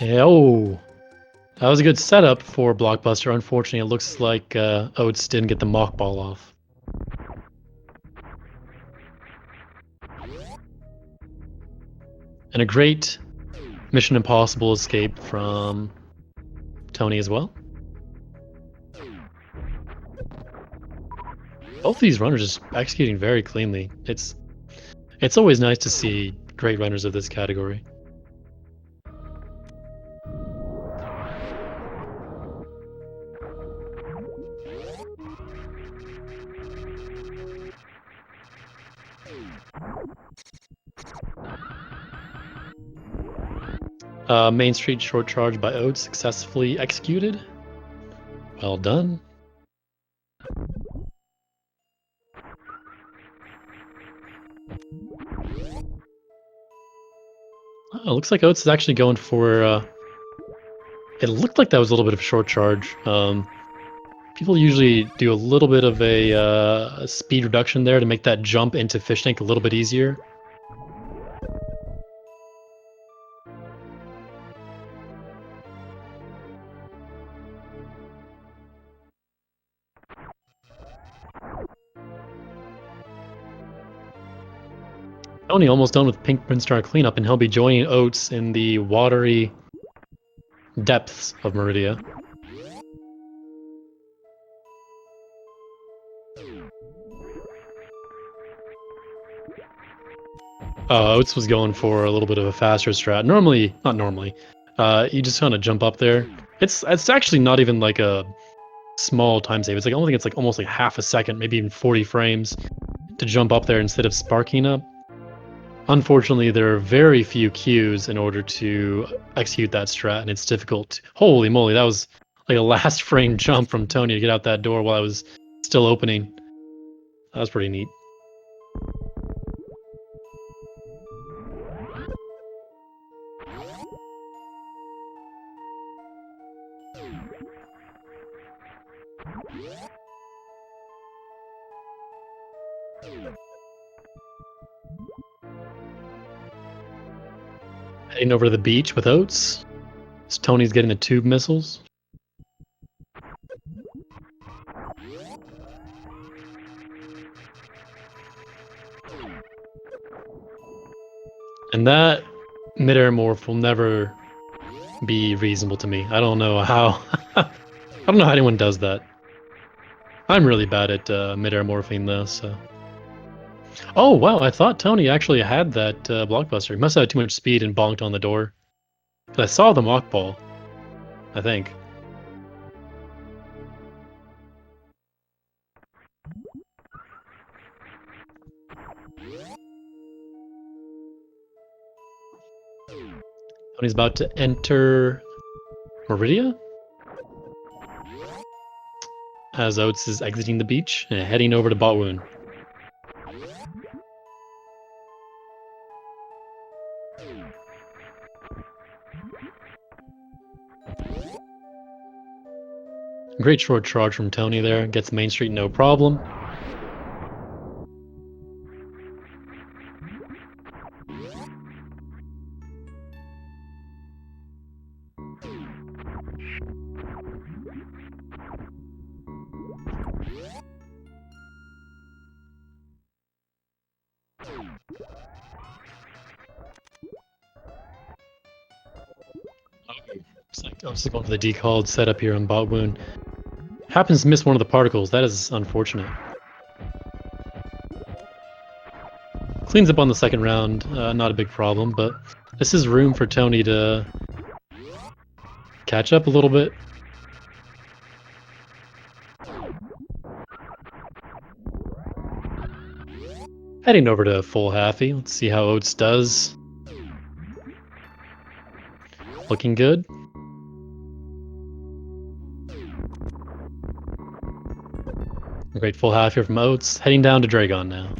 Oh, that was a good setup for Blockbuster. Unfortunately, it looks like Oats didn't get the mock ball off. And a great Mission Impossible escape from Tony as well. Both these runners just executing very cleanly. It's always nice to see great runners of this category. Main Street short charge by Oats successfully executed. Well done. Oh, looks like Oats is actually going for... it looked like that was a little bit of a short charge. People usually do a little bit of a speed reduction there to make that jump into Fish Tank a little bit easier. Tony almost done with Pink Brinstar cleanup, and he'll be joining Oats in the watery depths of Meridia. Oats was going for a little bit of a faster strat. Not normally. You just kind of jump up there. It's actually not even like a small time save. It's like I think it's like almost like half a second, maybe even 40 frames to jump up there instead of sparking up. Unfortunately, there are very few cues in order to execute that strat, and it's difficult. Holy moly, that was like a last frame jump from Tony to get out that door while I was still opening. That was pretty neat. Heading over to the beach with Oats. So Tony's getting the tube missiles. And that mid-air morph will never be reasonable to me. I don't know how... I don't know how anyone does that. I'm really bad at mid-air morphing though, so... Oh, wow, I thought Tony actually had that blockbuster. He must have had too much speed and bonked on the door. But I saw the mock ball, I think. Tony's about to enter Meridia as Oats is exiting the beach and heading over to Botwoon. Great short charge from Tony there. Gets Main Street no problem. I'm just going for the decalled setup here on Botwoon. Happens to miss one of the particles. That is unfortunate. Cleans up on the second round. Not a big problem, but this is room for Tony to catch up a little bit. Heading over to full halfy. Let's see how Oats does. Looking good. Great full half here from Oats. Heading down to Dragon now.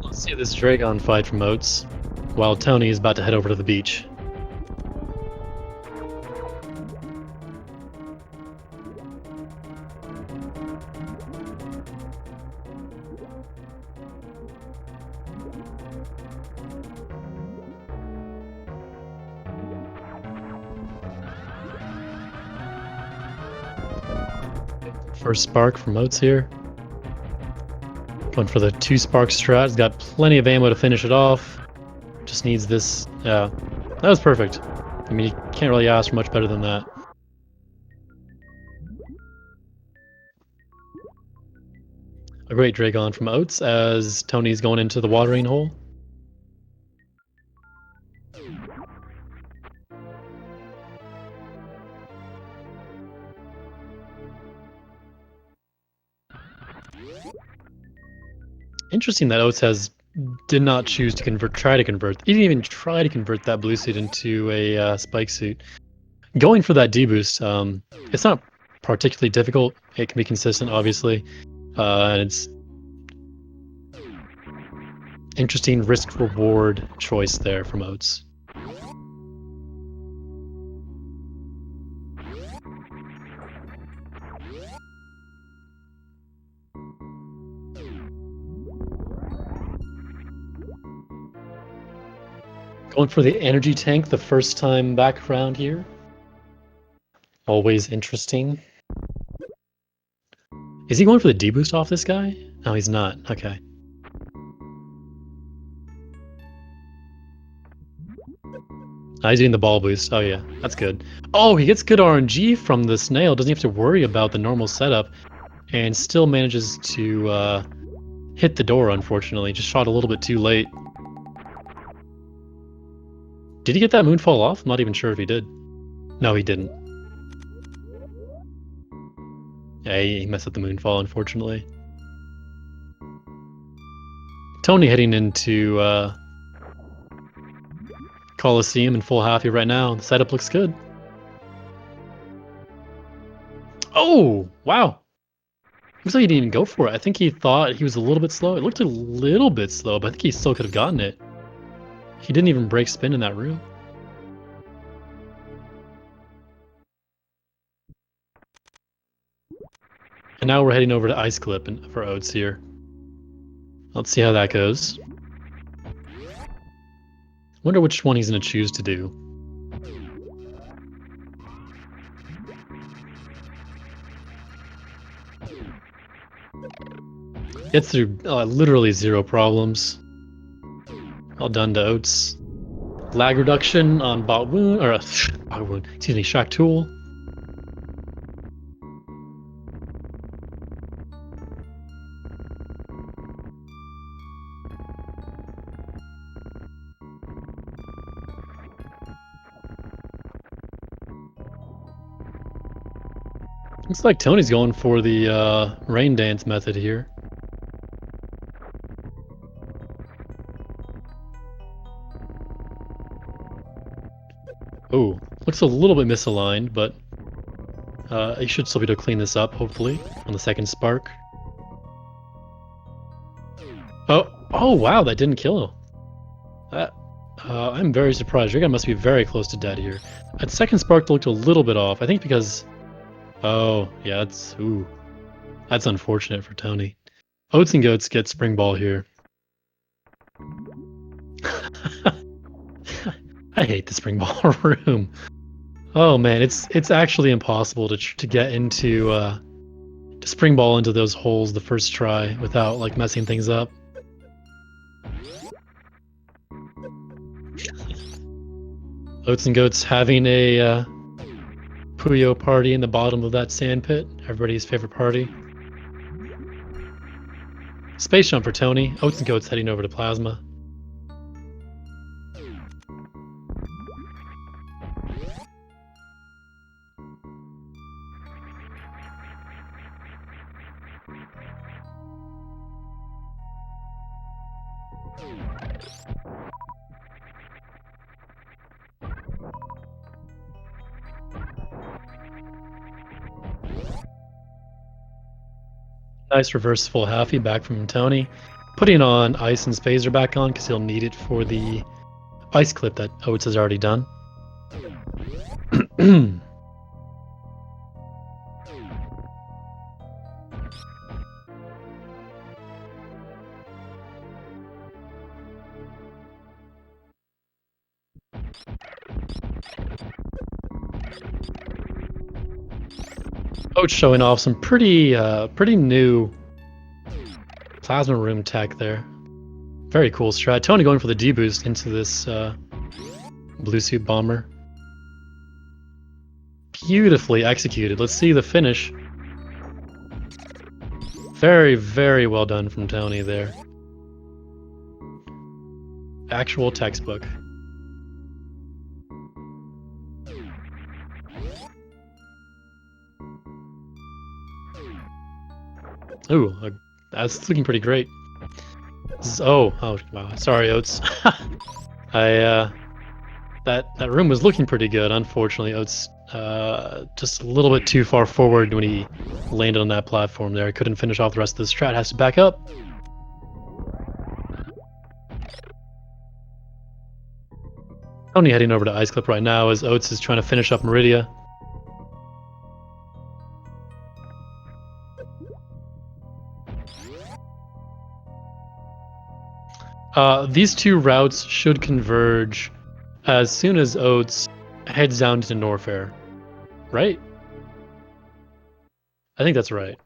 Let's see this Dragon fight from Oats, while Tony is about to head over to the beach. First spark from Oats here. Going for the 2 spark strat. He's got plenty of ammo to finish it off. Just needs this. Yeah, that was perfect. I mean, you can't really ask for much better than that. A great Dragon from Oats as Tony's going into the watering hole. Interesting that Oats did not choose to try to convert. He didn't even try to convert that blue suit into a spike suit. Going for that D-boost, it's not particularly difficult. It can be consistent, obviously. And it's interesting risk-reward choice there from Oats. Going for the energy tank the first time back around here. Always interesting. Is he going for the D-boost off this guy? No, he's not. Okay. He's doing the ball boost. Oh yeah, that's good. Oh, he gets good RNG from the snail. Doesn't have to worry about the normal setup. And still manages to hit the door, unfortunately. Just shot a little bit too late. Did he get that moonfall off? I'm not even sure if he did. No, he didn't. Yeah, he messed up the moonfall, unfortunately. Tony heading into Coliseum in full halfy right now. The setup looks good. Oh, wow. Looks like he didn't even go for it. I think he thought he was a little bit slow. It looked a little bit slow, but I think he still could have gotten it. He didn't even break spin in that room. And now we're heading over to Ice Clip for Oats here. Let's see how that goes. Wonder which one he's going to choose to do. Gets through literally 0 problems. All done to Oats. Lag reduction on bot wound, or bot wound, excuse me, shock tool. Looks like Tony's going for the rain dance method here. Oh, looks a little bit misaligned, but he should still be able to clean this up, hopefully, on the second spark. Oh wow, that didn't kill him. That, I'm very surprised. Your guy must be very close to dead here. That second spark looked a little bit off. I think because... Oh, yeah, that's unfortunate for Tony. OatsnGoats get spring ball here. I hate the spring ball room. Oh man, it's actually impossible to get into to spring ball into those holes the first try without like messing things up. OatsnGoats having a Puyo party in the bottom of that sand pit. Everybody's favorite party. Space jump for Tony. OatsnGoats heading over to Plasma. Nice reverse full halfie back from Tony. Putting on Ice and Spazer back on because he'll need it for the ice clip that Oats has already done. Oats showing off some pretty new plasma room tech there. Very cool strat. Tony going for the D-boost into this blue suit bomber. Beautifully executed. Let's see the finish. Very, very well done from Tony there. Actual textbook. Ooh, that's looking pretty great. Oh wow, sorry Oats. That room was looking pretty good. Unfortunately, Oats just a little bit too far forward when he landed on that platform there. Couldn't finish off the rest of the strat. Has to back up. Tony heading over to Ice Clip right now as Oats is trying to finish up Meridia. These two routes should converge as soon as Oats heads down to Norfair, right? I think that's right.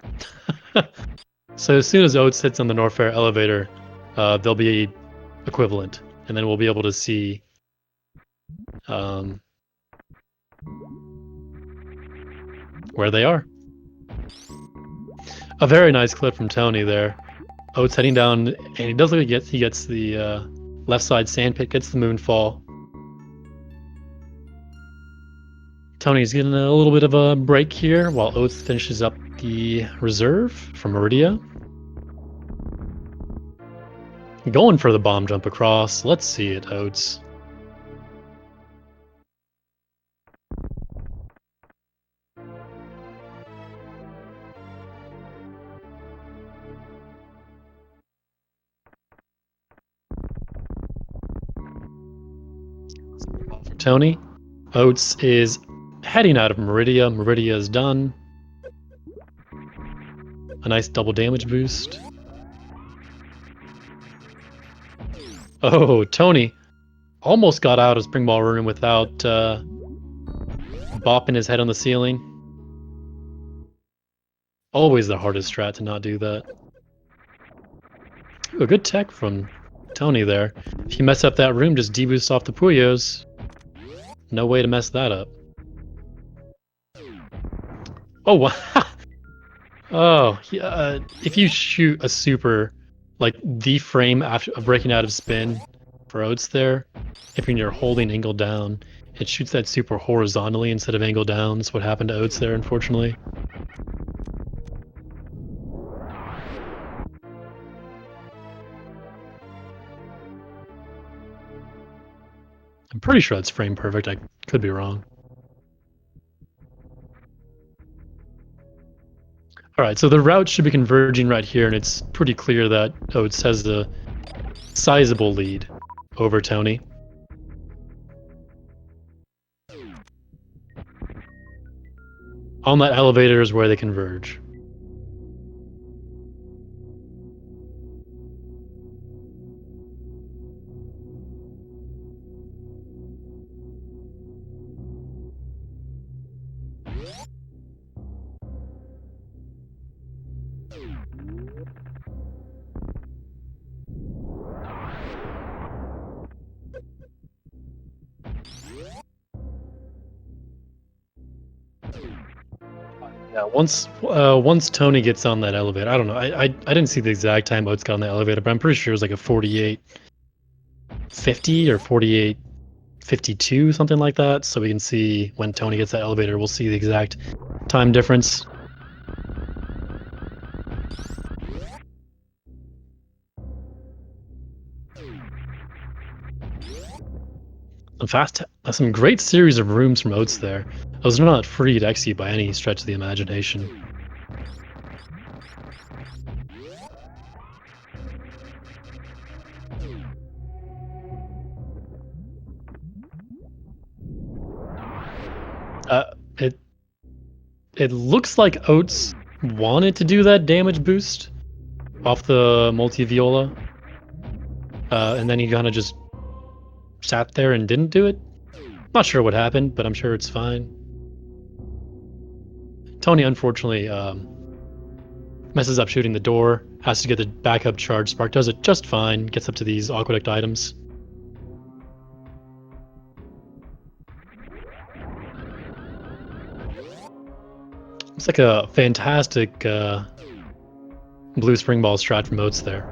So as soon as Oats sits on the Norfair elevator, they'll be equivalent, and then we'll be able to see where they are. A very nice clip from Tony there. Oats heading down, and he does look like he gets the left side sandpit, gets the moonfall. Tony's getting a little bit of a break here while Oats finishes up the reserve from Meridia. Going for the bomb jump across. Let's see it, Oats. Tony. Oats is heading out of Meridia. Meridia is done. A nice double damage boost. Oh, Tony almost got out of Spring Ball Room without bopping his head on the ceiling. Always the hardest strat to not do that. Ooh, a good tech from Tony there. If you mess up that room, just deboost off the Puyos. No way to mess that up. Oh, wow. Oh, yeah. If you shoot a super, like the frame after breaking out of spin for Oats there, if you're holding angle down, it shoots that super horizontally instead of angle down. That's what happened to Oats there, unfortunately. I'm pretty sure that's frame perfect. I could be wrong. All right, so the route should be converging right here, and it's pretty clear that Oats has the sizable lead over Tony. On that elevator is where they converge. Yeah, once Tony gets on that elevator, I don't know. I didn't see the exact time Oats got on the elevator, but I'm pretty sure it was like a 48:50 or 48:52, something like that. So we can see when Tony gets that elevator, we'll see the exact time difference. Some great series of rooms from Oats there. Those are not free to execute by any stretch of the imagination. It looks like Oats wanted to do that damage boost off the multi-viola, and then he kind of just sat there and didn't do it. Not sure what happened, but I'm sure it's fine. Tony unfortunately messes up shooting the door, has to get the backup charge. Spark does it just fine, gets up to these aqueduct items. It's like a fantastic blue spring ball strat from Oats there.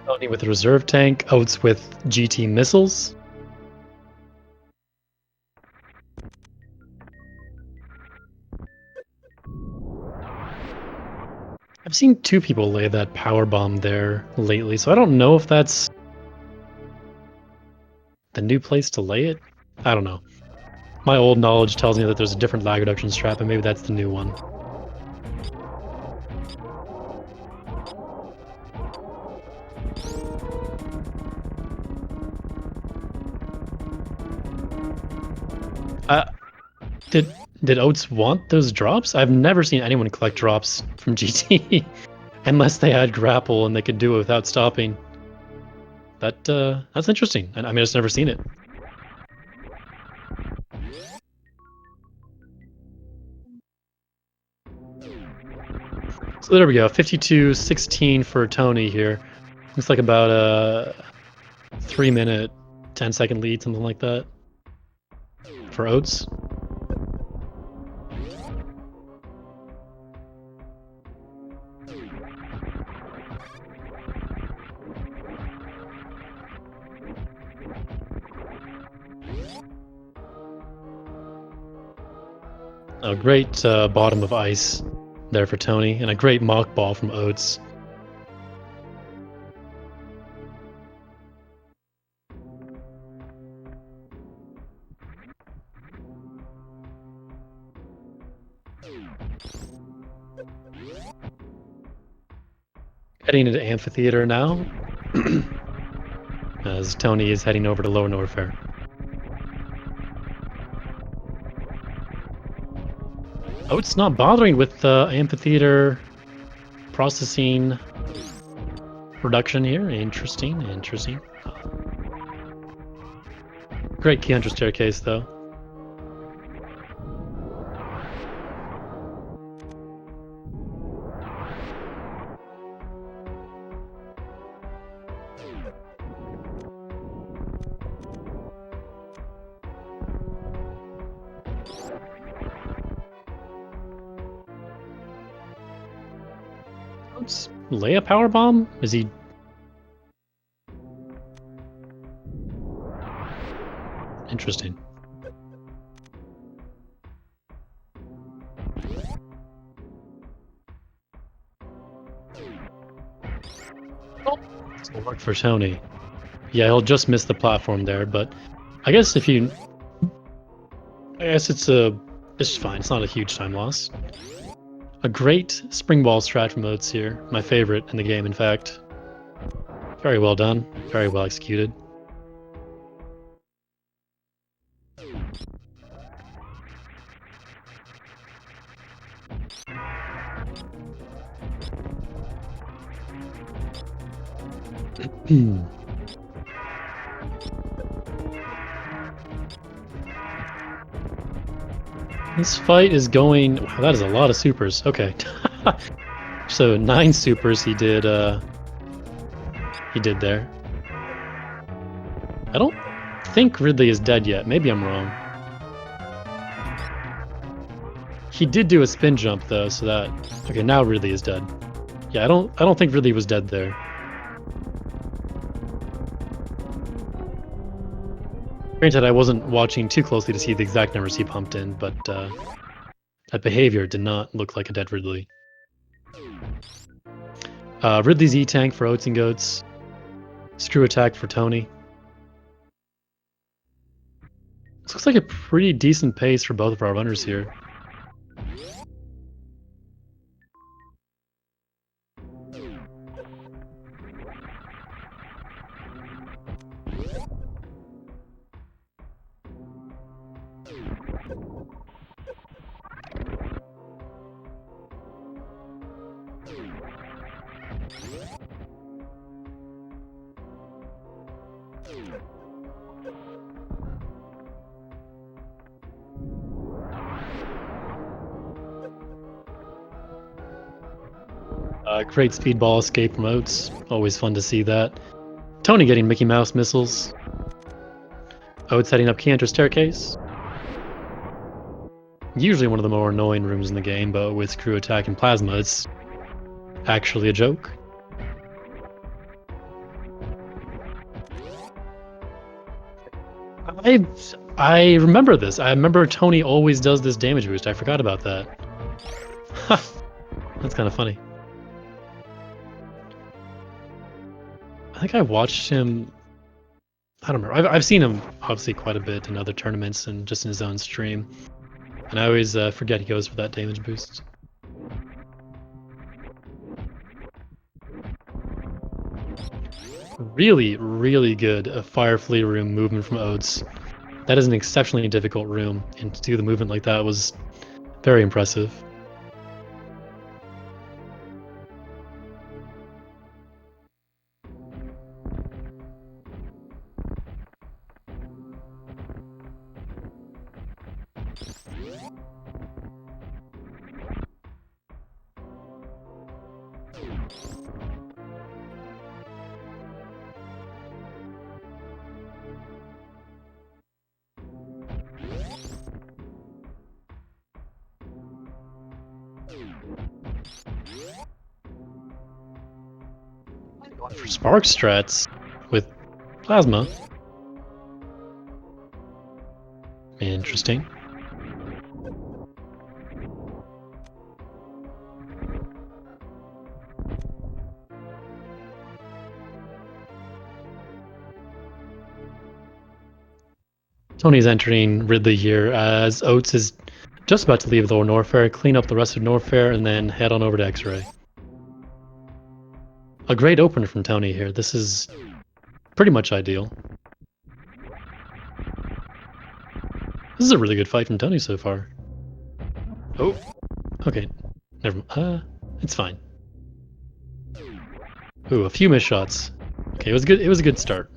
Tony with the reserve tank, Oats with GT missiles. I've seen two people lay that power bomb there lately, so I don't know if that's the new place to lay it. I don't know. My old knowledge tells me that there's a different lag reduction strat, and maybe that's the new one. Did Oats want those drops? I've never seen anyone collect drops from GT unless they had grapple and they could do it without stopping. That's interesting. I mean, I've just never seen it. So there we go. 52-16 for Tony here. Looks like about a 3-minute, 10-second lead, something like that, for Oats. A great bottom of ice there for Tony, and a great mock ball from Oats. Heading into Amphitheater now, as Tony is heading over to Lower Norfair. Oh, it's not bothering with the amphitheater processing reduction here. Interesting, interesting. Great key hunter staircase, though. Let's lay a power bomb? Is he... Interesting. Oh, this will work for Tony. Yeah, he'll just miss the platform there, but I guess if you... I guess it's fine. It's not a huge time loss. A great spring ball strat from Oats here. My favorite in the game, in fact. Very well done. Very well executed. This fight is going... Wow, that is a lot of supers. Okay. So 9 supers he did there. I don't think Ridley is dead yet. Maybe I'm wrong. He did do a spin jump though, so that... Okay, now Ridley is dead. Yeah, I don't think Ridley was dead there. Granted, I wasn't watching too closely to see the exact numbers he pumped in, but that behavior did not look like a dead Ridley. Ridley's E-Tank for OatsnGoats. Screw attack for Tony. This looks like a pretty decent pace for both of our runners here. Great speedball escape from Oats. Always fun to see that. Tony getting Mickey Mouse missiles. Oats heading up Cantor Staircase. Usually one of the more annoying rooms in the game, but with crew attack and plasma, it's actually a joke. I remember this. I remember Tony always does this damage boost. I forgot about that. That's kind of funny. I think I watched him... I don't remember. I've seen him obviously quite a bit in other tournaments and just in his own stream. And I always forget he goes for that damage boost. Really, really good Fire Flea room movement from Oats. That is an exceptionally difficult room, and to do the movement like that was very impressive. For spark strats with plasma. Interesting. Tony's entering Ridley here as Oats is just about to leave the Norfair, clean up the rest of Norfair, and then head on over to X-Ray. A great opener from Tony here. This is pretty much ideal. This is a really good fight from Tony so far. Oh, okay. Never mind. It's fine. Ooh, a few missed shots. Okay, it was good. It was a good start.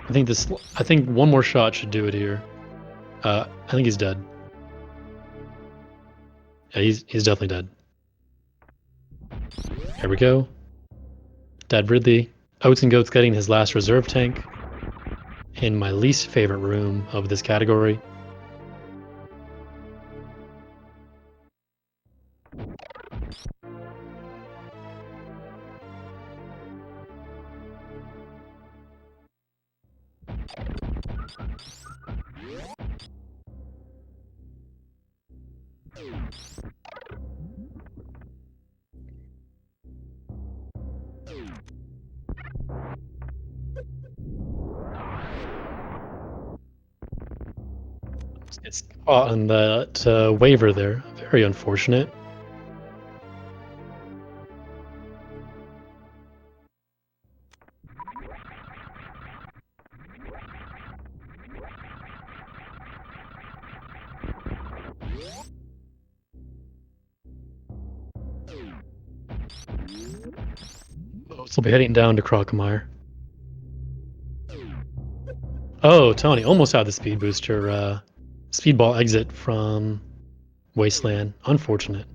I think one more shot should do it here. I think he's dead. Yeah, he's definitely dead. Here we go. Dead Ridley. OatsnGoats getting his last reserve tank. In my least favorite room of this category. It's caught on that waiver there. Very unfortunate. Oats will be heading down to Crocomire. Oh, Tony almost had the speed booster. Speedball exit from Wasteland. Unfortunate.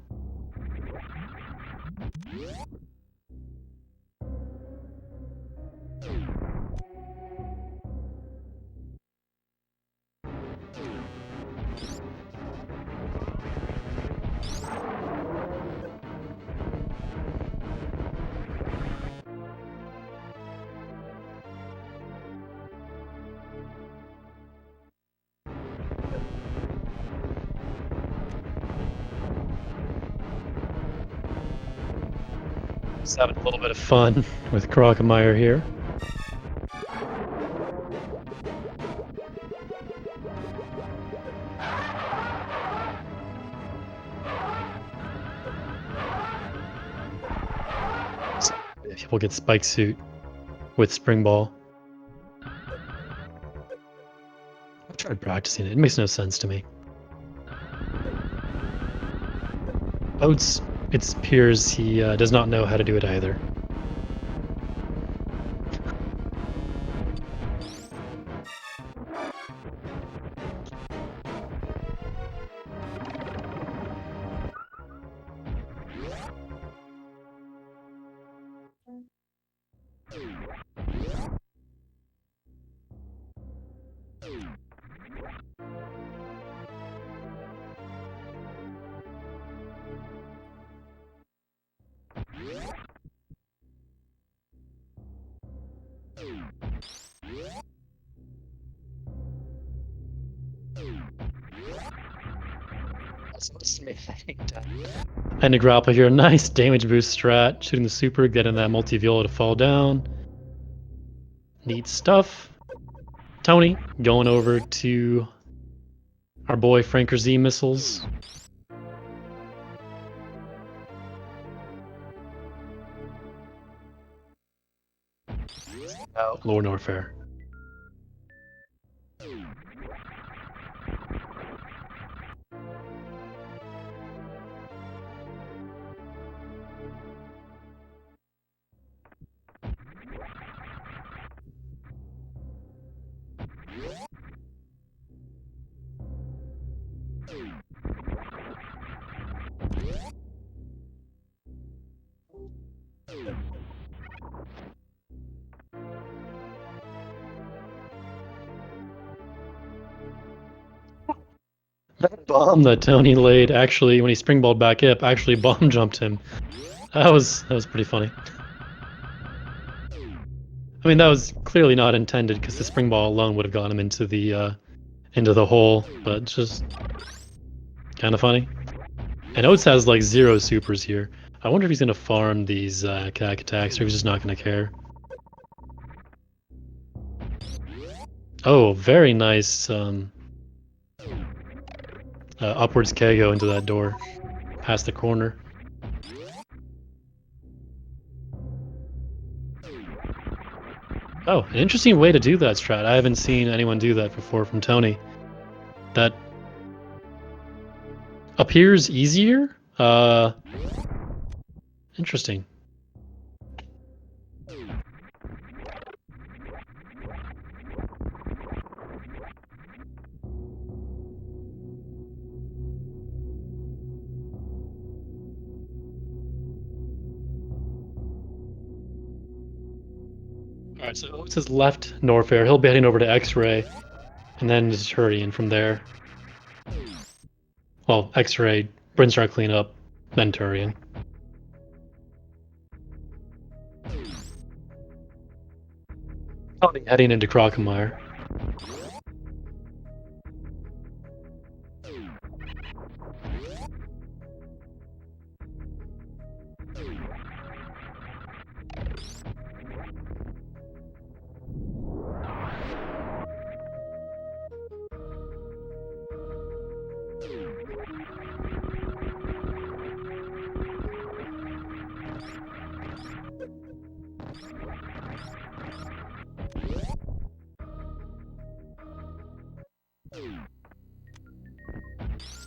Just having a little bit of fun with Crocomire here. People get Spike Suit with Spring Ball. I've tried practicing it. It makes no sense to me. Oats, it appears he does not know how to do it either. And a grapple here. Nice damage boost strat. Shooting the super, getting that multi-viola to fall down. Neat stuff. Tony going over to our boy Franker Z missiles. Out Lord Norfair. That bomb that Tony laid actually, when he springballed back up, actually bomb jumped him. That was pretty funny. I mean, that was clearly not intended because the springball alone would have gotten him into the hole, but just kind of funny. And Oats has like 0 supers here. I wonder if he's gonna farm these cack attacks, or if he's just not gonna care. Oh, very nice upwards KO into that door, past the corner. Oh, an interesting way to do that strat. I haven't seen anyone do that before from Tony. that appears easier. Interesting. Alright, so Oates has left Norfair. He'll be heading over to X-Ray, and then to Turian from there. Well, X-Ray, Brinstar cleanup, then Turian. Probably heading into Crocomire.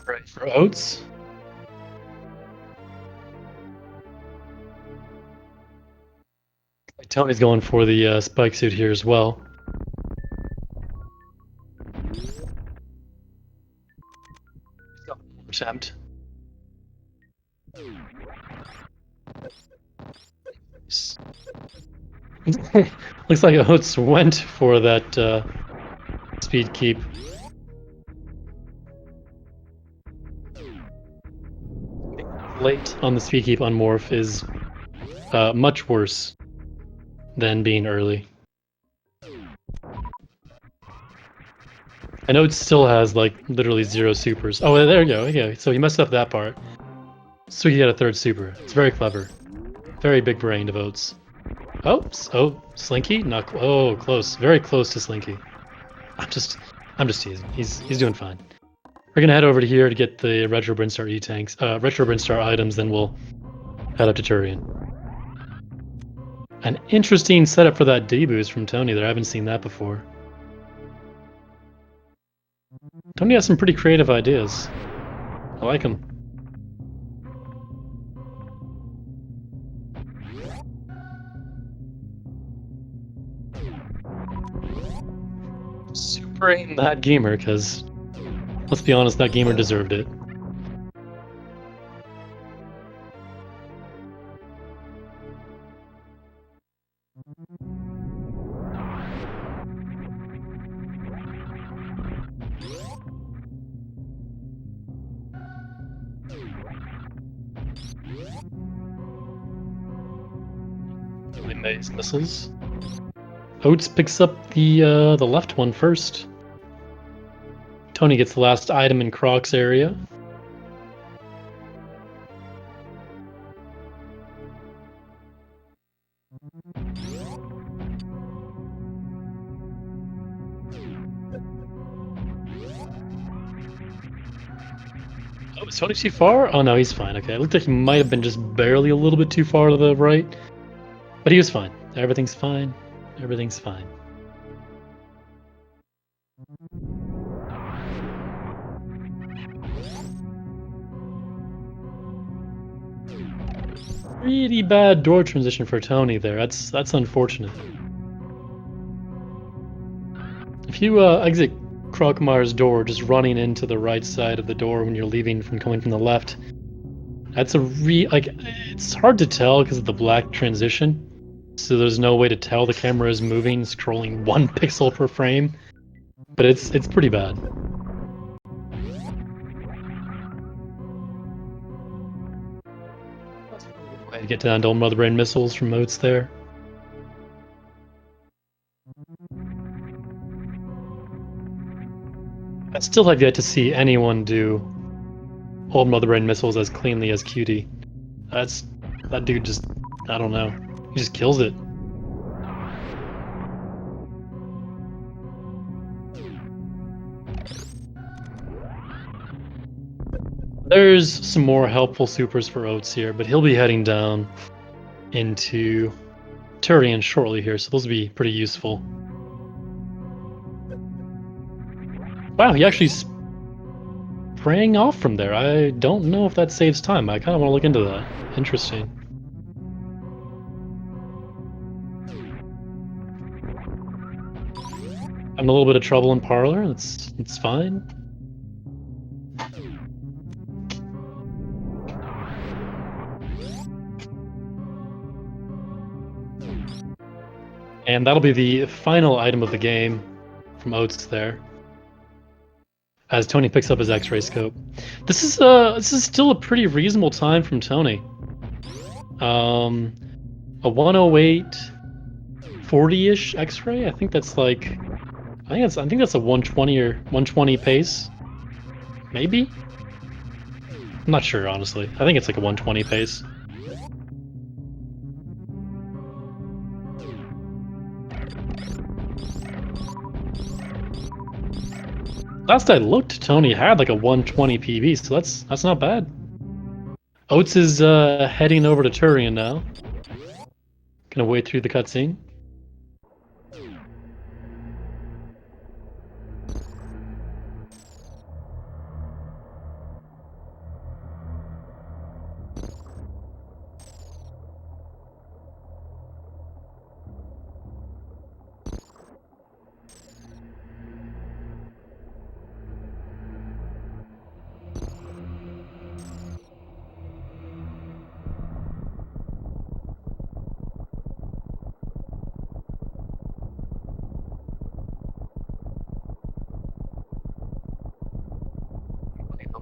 Right, for Oates. Tony's going for the spike suit here as well. Attempt. Looks like Oates went for that speed keep. Late on the speed keep on Morph is much worse than being early. I know it still has like literally 0 supers. Oh, there you go. Okay, so he messed up that part. So he had a 3rd super. It's very clever. Very big brain of Oates. Oh, Slinky? Not oh, close. Very close to Slinky. I'm just teasing. He's doing fine. We're gonna head over to here to get the Retro Brinstar E-tanks, Retro Brinstar items, then we'll head up to Turian. An interesting setup for that D-boost from Tony there. I haven't seen that before. Tony has some pretty creative ideas. I like them. Supering that gamer, because let's be honest, that gamer deserved it. Maze missiles. Oates picks up the left one first. Tony gets the last item in Croc's area. Oh, is Tony too far? Oh no, he's fine. Okay, it looked like he might have been just barely a little bit too far to the right. But he was fine. Everything's fine. Everything's fine. Pretty bad door transition for Tony there. That's unfortunate. If you exit Crocomire's door just running into the right side of the door when you're leaving from coming from the left, that's a it's hard to tell because of the black transition. So there's no way to tell the camera is moving, scrolling 1 pixel per frame. But it's pretty bad. Way to get down to Mother Brain missiles from Oates there. I still have yet to see anyone do Old Mother Brain missiles as cleanly as Cutie. That dude just, I don't know. He just kills it. There's some more helpful supers for Oates here, but he'll be heading down into Turian shortly here, so those will be pretty useful. Wow, he actually spraying off from there. I don't know if that saves time. I kind of want to look into that. Interesting. Having a little bit of trouble in parlor. It's fine. And that'll be the final item of the game from Oats there. As Tony picks up his X-ray scope. This is still a pretty reasonable time from Tony. A 108 40-ish X-ray. I think that's like I think that's a 120 or 120 pace. Maybe? I'm not sure, honestly. I think it's like a 120 pace. Last I looked, Tony had like a 120 PB, so that's not bad. Oats is heading over to Turian now. Gonna wait through the cutscene.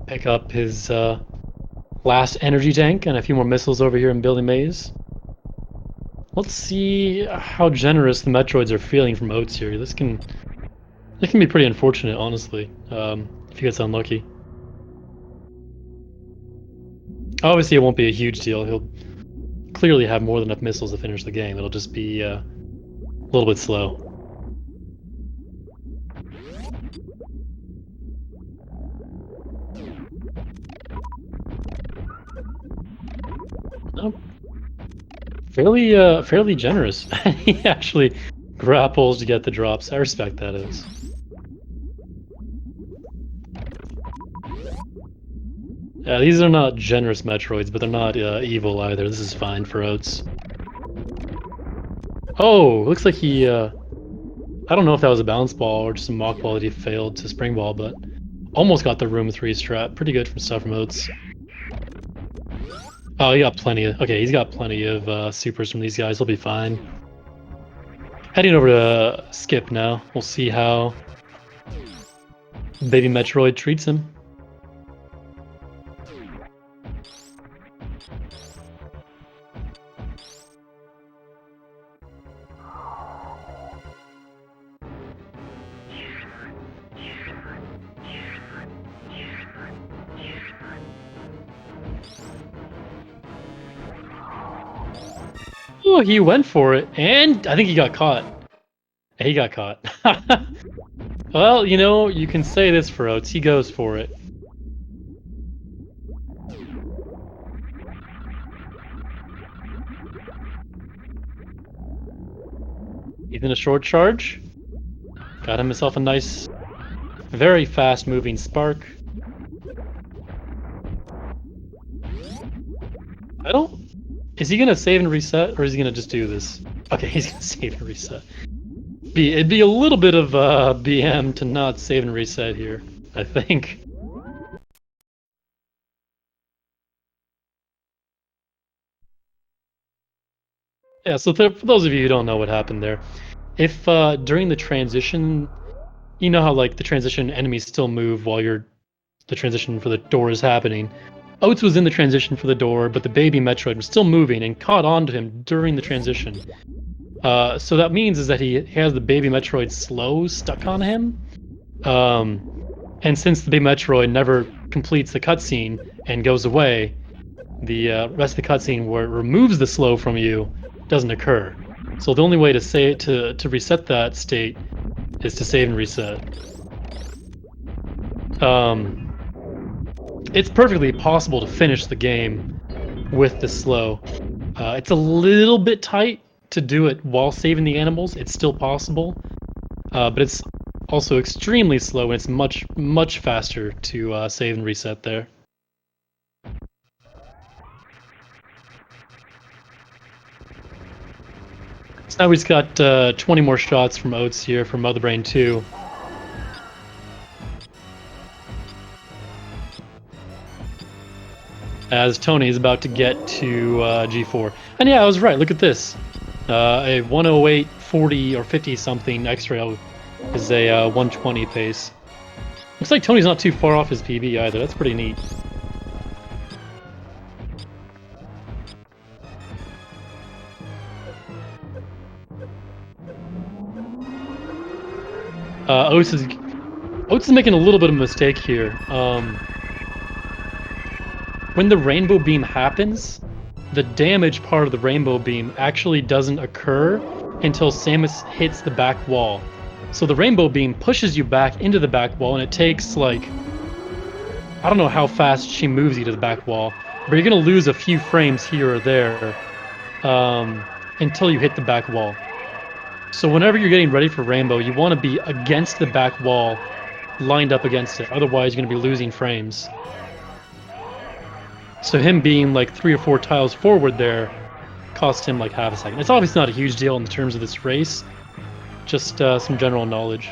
Pick up his last energy tank and a few more missiles over here in Billy Mays. Let's see how generous the Metroids are feeling from Oats here. This can be pretty unfortunate, honestly, if he gets unlucky. Obviously, it won't be a huge deal. He'll clearly have more than enough missiles to finish the game. It'll just be a little bit slow. Oh, fairly generous. He actually grapples to get the drops. I respect that. Is. Yeah, these are not generous Metroids, but they're not evil either. This is fine for Oats. Oh, looks like he, I don't know if that was a bounce ball or just a mock ball that he failed to spring ball, but almost got the room 3 strat. Pretty good from stuff from Oats. Oh, he got plenty of, okay, he's got plenty of supers from these guys. He'll be fine. Heading over to Skip now. We'll see how Baby Metroid treats him. Oh, he went for it, and I think he got caught. He got caught. Well, you know, you can say this for Oats. He goes for it. He's in a short charge. Got himself a nice, very fast-moving spark. I don't... Is he gonna save and reset, or is he gonna just do this? Okay, he's gonna save and reset. It'd be a little bit of BM to not save and reset here, I think. Yeah, so for those of you who don't know what happened there, if during the transition, you know how like the transition enemies still move while the transition for the door is happening. Oats was in the transition for the door, but the baby Metroid was still moving and caught on to him during the transition. So that means is that he has the baby Metroid slow stuck on him. And since the baby Metroid never completes the cutscene and goes away, the rest of the cutscene where it removes the slow from you doesn't occur. So the only way to reset that state is to save and reset. It's perfectly possible to finish the game with the slow. It's a little bit tight to do it while saving the animals. It's still possible, but it's Also extremely slow, and it's much faster to save and reset there. So now we just got 20 more shots from Oats here from Mother Brain 2. As Tony is about to get to G4. And yeah, I was right. Look at this. A 108, 40, or 50 something X-Rail is a 120 pace. Looks like Tony's not too far off his PB either. That's pretty neat. Oats is making a little bit of a mistake here. When the rainbow beam happens, the damage part of the rainbow beam actually doesn't occur until Samus hits the back wall. So the rainbow beam pushes you back into the back wall, and it takes, like, I don't know how fast she moves you to the back wall, but you're gonna lose a few frames here or there until you hit the back wall. So whenever you're getting ready for rainbow, you want to be against the back wall, lined up against it. Otherwise, you're going to be losing frames. So him being like 3 or 4 tiles forward there cost him like half a second. It's obviously not a huge deal in terms of this race, just some general knowledge.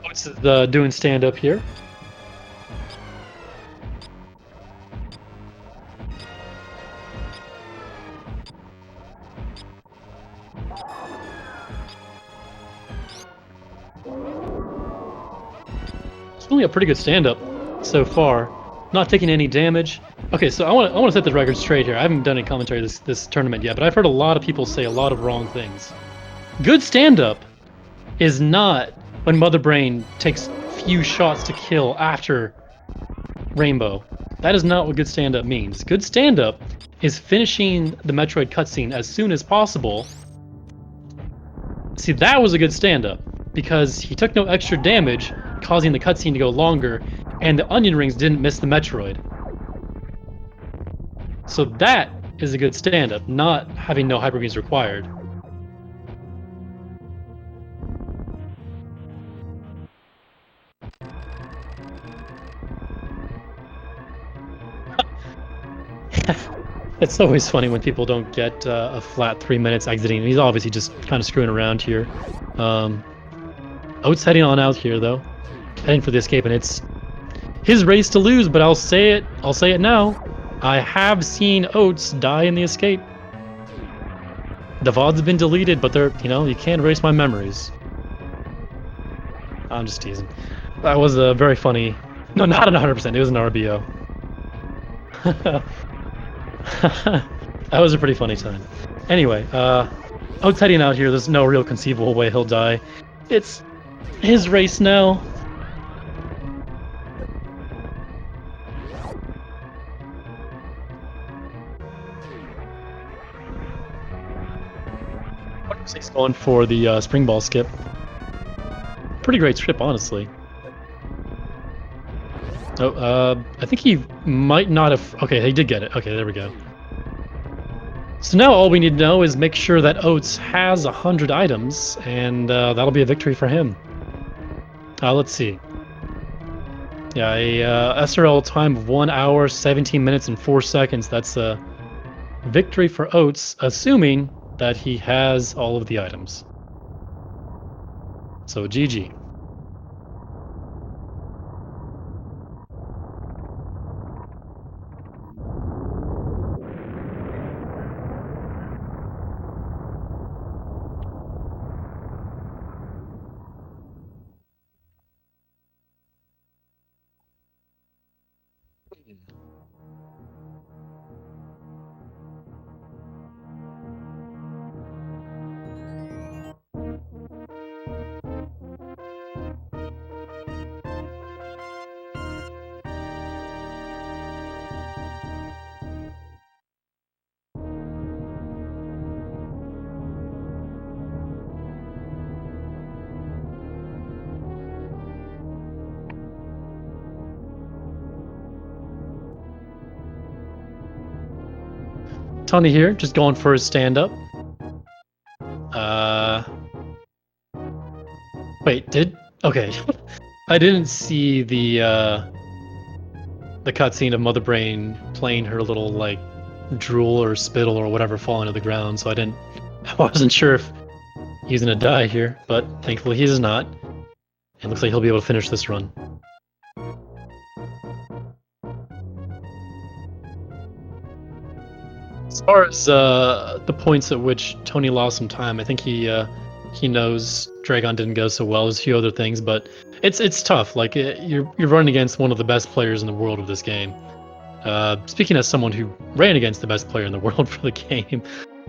Oats is doing stand-up here. It's only a pretty good stand-up so far. Not taking any damage. Okay, so I want to set the record straight here. I haven't done any commentary this tournament yet, but I've heard a lot of people say a lot of wrong things. Good stand-up is not when Mother Brain takes few shots to kill after Rainbow. That is not what good stand-up means. Good stand-up is finishing the Metroid cutscene as soon as possible. See, that was a good stand-up, because he took no extra damage, causing the cutscene to go longer, and the onion rings didn't miss the Metroid. So that is a good stand-up, not having no hyper beams required. It's always funny when people don't get a flat 3 minutes exiting. He's obviously just kind of screwing around here. Oats heading on out here though, heading for the escape, and it's his race to lose. But I'll say it now. I have seen Oats die in the escape. The VODs have been deleted, but they're, you can't erase my memories. I'm just teasing. That was a very funny. No, not an 100%. It was an RBO. That was a pretty funny time. Anyway, Oats heading out here. There's no real conceivable way he'll die. It's his race now. He's going for the spring ball skip. Pretty great skip, honestly. Oh, I think he might not have... Okay, he did get it. Okay, there we go. So now all we need to know is make sure that Oats has 100 items, and that'll be a victory for him. Let's see. Yeah, a SRL time of 1 hour, 17 minutes, and 4 seconds. That's a victory for Oats, assuming that he has all of the items. So GG. Tony here, just going for his stand-up. Wait, okay. I didn't see the cutscene of Mother Brain playing her little like drool or spittle or whatever falling to the ground, so I wasn't sure if he's gonna die here, but thankfully he is not. It looks like he'll be able to finish this run. As far as the points at which Tony lost some time, I think he knows Dragon didn't go so well. There's a few other things, but it's tough. Like you're running against one of the best players in the world of this game. Speaking as someone who ran against the best player in the world for the game,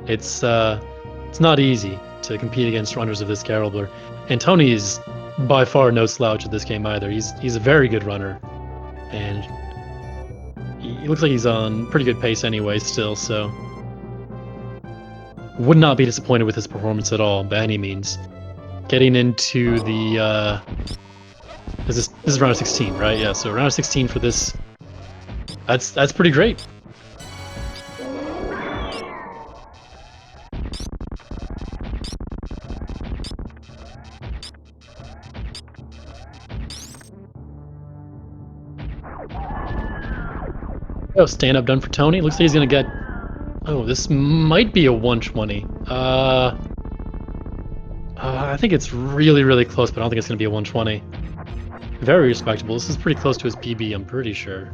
it's not easy to compete against runners of this caliber. And Tony is by far no slouch at this game either. He's a very good runner, and he looks like he's on pretty good pace anyway still, so would not be disappointed with his performance at all by any means. Getting into the this is round of 16, right? Yeah, so round of 16 for this. That's pretty great. Oh, stand up done for Tony. Looks like he's gonna get. Oh, this might be a 120. I think it's really, really close, but I don't think it's gonna be a 120. Very respectable. This is pretty close to his PB, I'm pretty sure.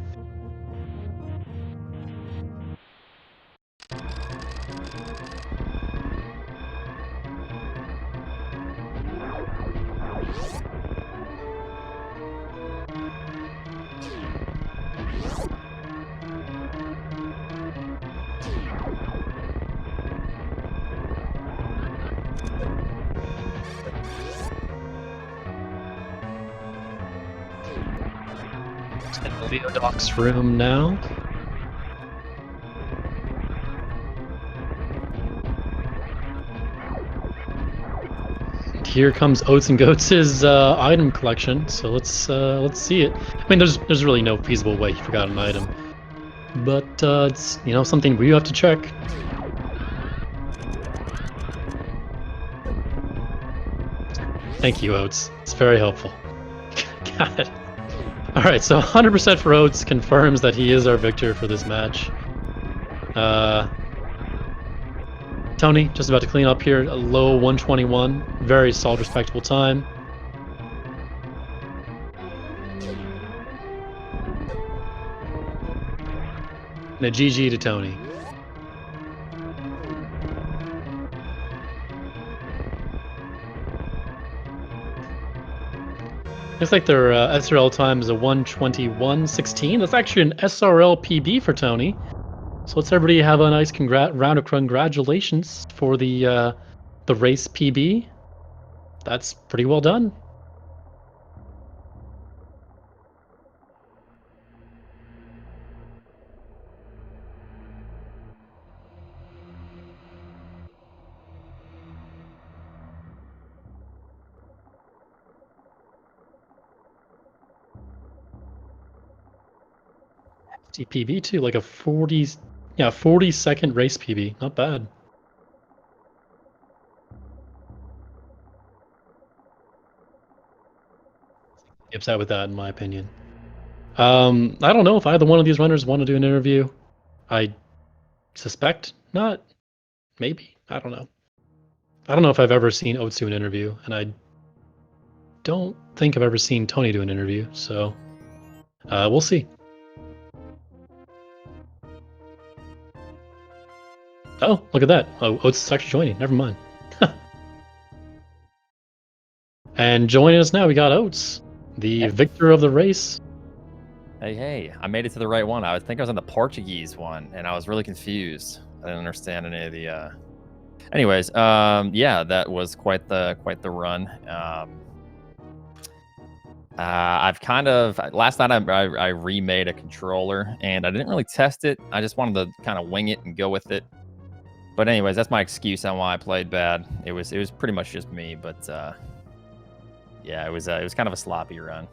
In Leodoc's room now. And here comes OatsnGoats' item collection. So let's see it. I mean, there's really no feasible way he forgot an item, but it's something we have to check. Thank you, Oats. It's very helpful. Got it. Alright, so 100% for Oats confirms that he is our victor for this match. Tony, just about to clean up here, a low 121. Very solid, respectable time. And a GG to Tony. Looks like their SRL time is a 1:21:16. That's actually an SRL PB for Tony. So let's everybody have a nice round of congratulations for the race PB. That's pretty well done. PB too, like a 40-second race PB. Not bad. Upset with that, in my opinion. I don't know if either one of these runners want to do an interview. I suspect not. Maybe. I don't know. I don't know if I've ever seen Oats do an interview, and I don't think I've ever seen Tony do an interview, so we'll see. Oh, look at that. Oh, Oats is actually joining. Never mind. And joining us now, we got Oats, the victor of the race. Hey, I made it to the right one. I think I was on the Portuguese one, and I was really confused. I didn't understand any of the... Anyways, yeah, that was quite the run. I've kind of... Last night, I remade a controller, and I didn't really test it. I just wanted to kind of wing it and go with it. But anyways, that's my excuse on why I played bad. It was pretty much just me, but yeah, it was kind of a sloppy run.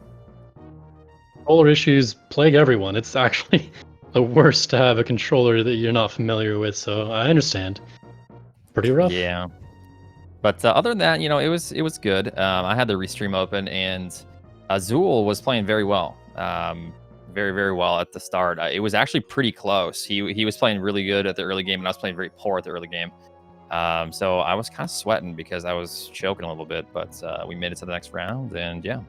Controller issues plague everyone. It's actually the worst to have a controller that you're not familiar with, so I understand. Pretty rough. Yeah. But other than that, it was good. I had the restream open, and Azul was playing very well. Very, very well at the start. It was actually pretty close. He was playing really good at the early game, and I was playing very poor at the early game. So I was kind of sweating because I was choking a little bit, but we made it to the next round, and yeah.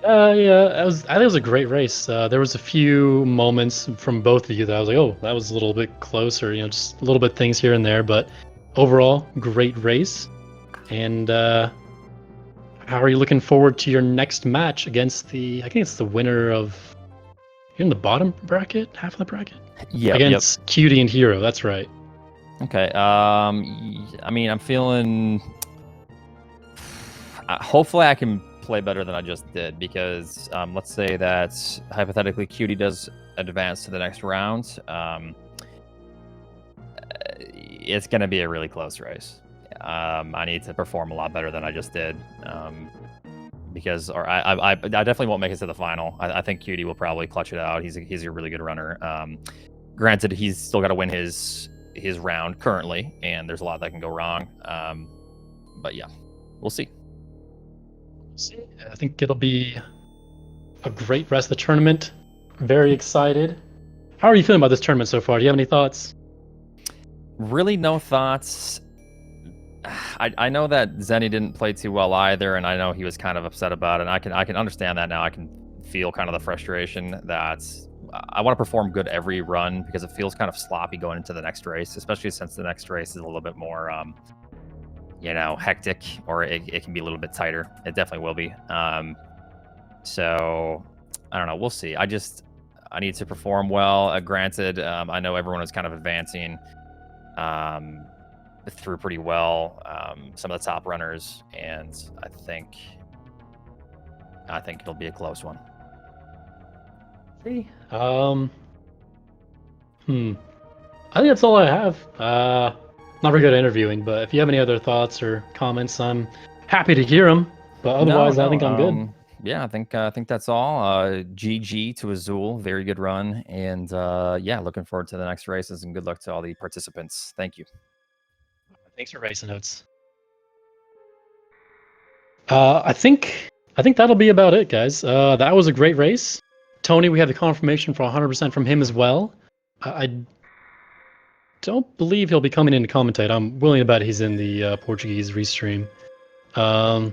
Yeah, I think it was a great race. There was a few moments from both of you that I was like, oh, that was a little bit closer, just a little bit things here and there, but overall, great race. And how are you looking forward to your next match against I think it's the winner of, you're in the bottom bracket, half of the bracket? Yeah. Against Cutie and Hero, that's right. Okay. I mean, I'm feeling. Hopefully, I can play better than I just did, because let's say that hypothetically Cutie does advance to the next round. It's going to be a really close race. I need to perform a lot better than I just did, because I definitely won't make it to the final. I think Cutie will probably clutch it out. He's a really good runner. Granted, he's still got to win his round currently, and there's a lot that can go wrong. But yeah, we'll see. I think it'll be a great rest of the tournament. Very excited. How are you feeling about this tournament so far? Do you have any thoughts? Really, no thoughts. I know that Zenny didn't play too well either, and I know he was kind of upset about it. And I can understand that now. I can feel kind of the frustration that I want to perform good every run, because it feels kind of sloppy going into the next race, especially since the next race is a little bit more hectic, or it can be a little bit tighter. It definitely will be. So I don't know. We'll see. I need to perform well. Granted, I know everyone is kind of advancing through pretty well. Some of the top runners, and I think it'll be a close one. I think that's all I have. Not very good at interviewing, but if you have any other thoughts or comments, I'm happy to hear them. But otherwise, I think I'm good. Yeah, I think that's all. GG to Azul, very good run, and yeah, looking forward to the next races, and good luck to all the participants. Thank you. Thanks for racing notes. I think that'll be about it, guys. That was a great race. Tony, we have the confirmation for 100% from him as well. I don't believe he'll be coming in to commentate. I'm willing to bet he's in the Portuguese restream. So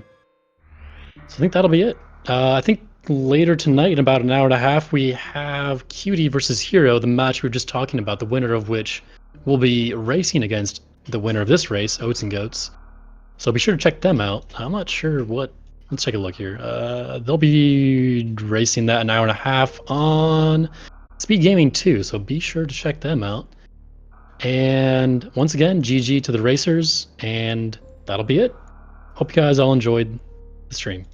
I think that'll be it. I think later tonight, in about an hour and a half, we have Cutie versus Hero, the match we were just talking about, the winner of which will be racing against the winner of this race, Oatsngoats. So be sure to check them out. I'm not sure what. Let's take a look here. They'll be racing that an hour and a half on SpeedGaming 2, so be sure to check them out. And once again, GG to the racers, and that'll be it. Hope you guys all enjoyed the stream.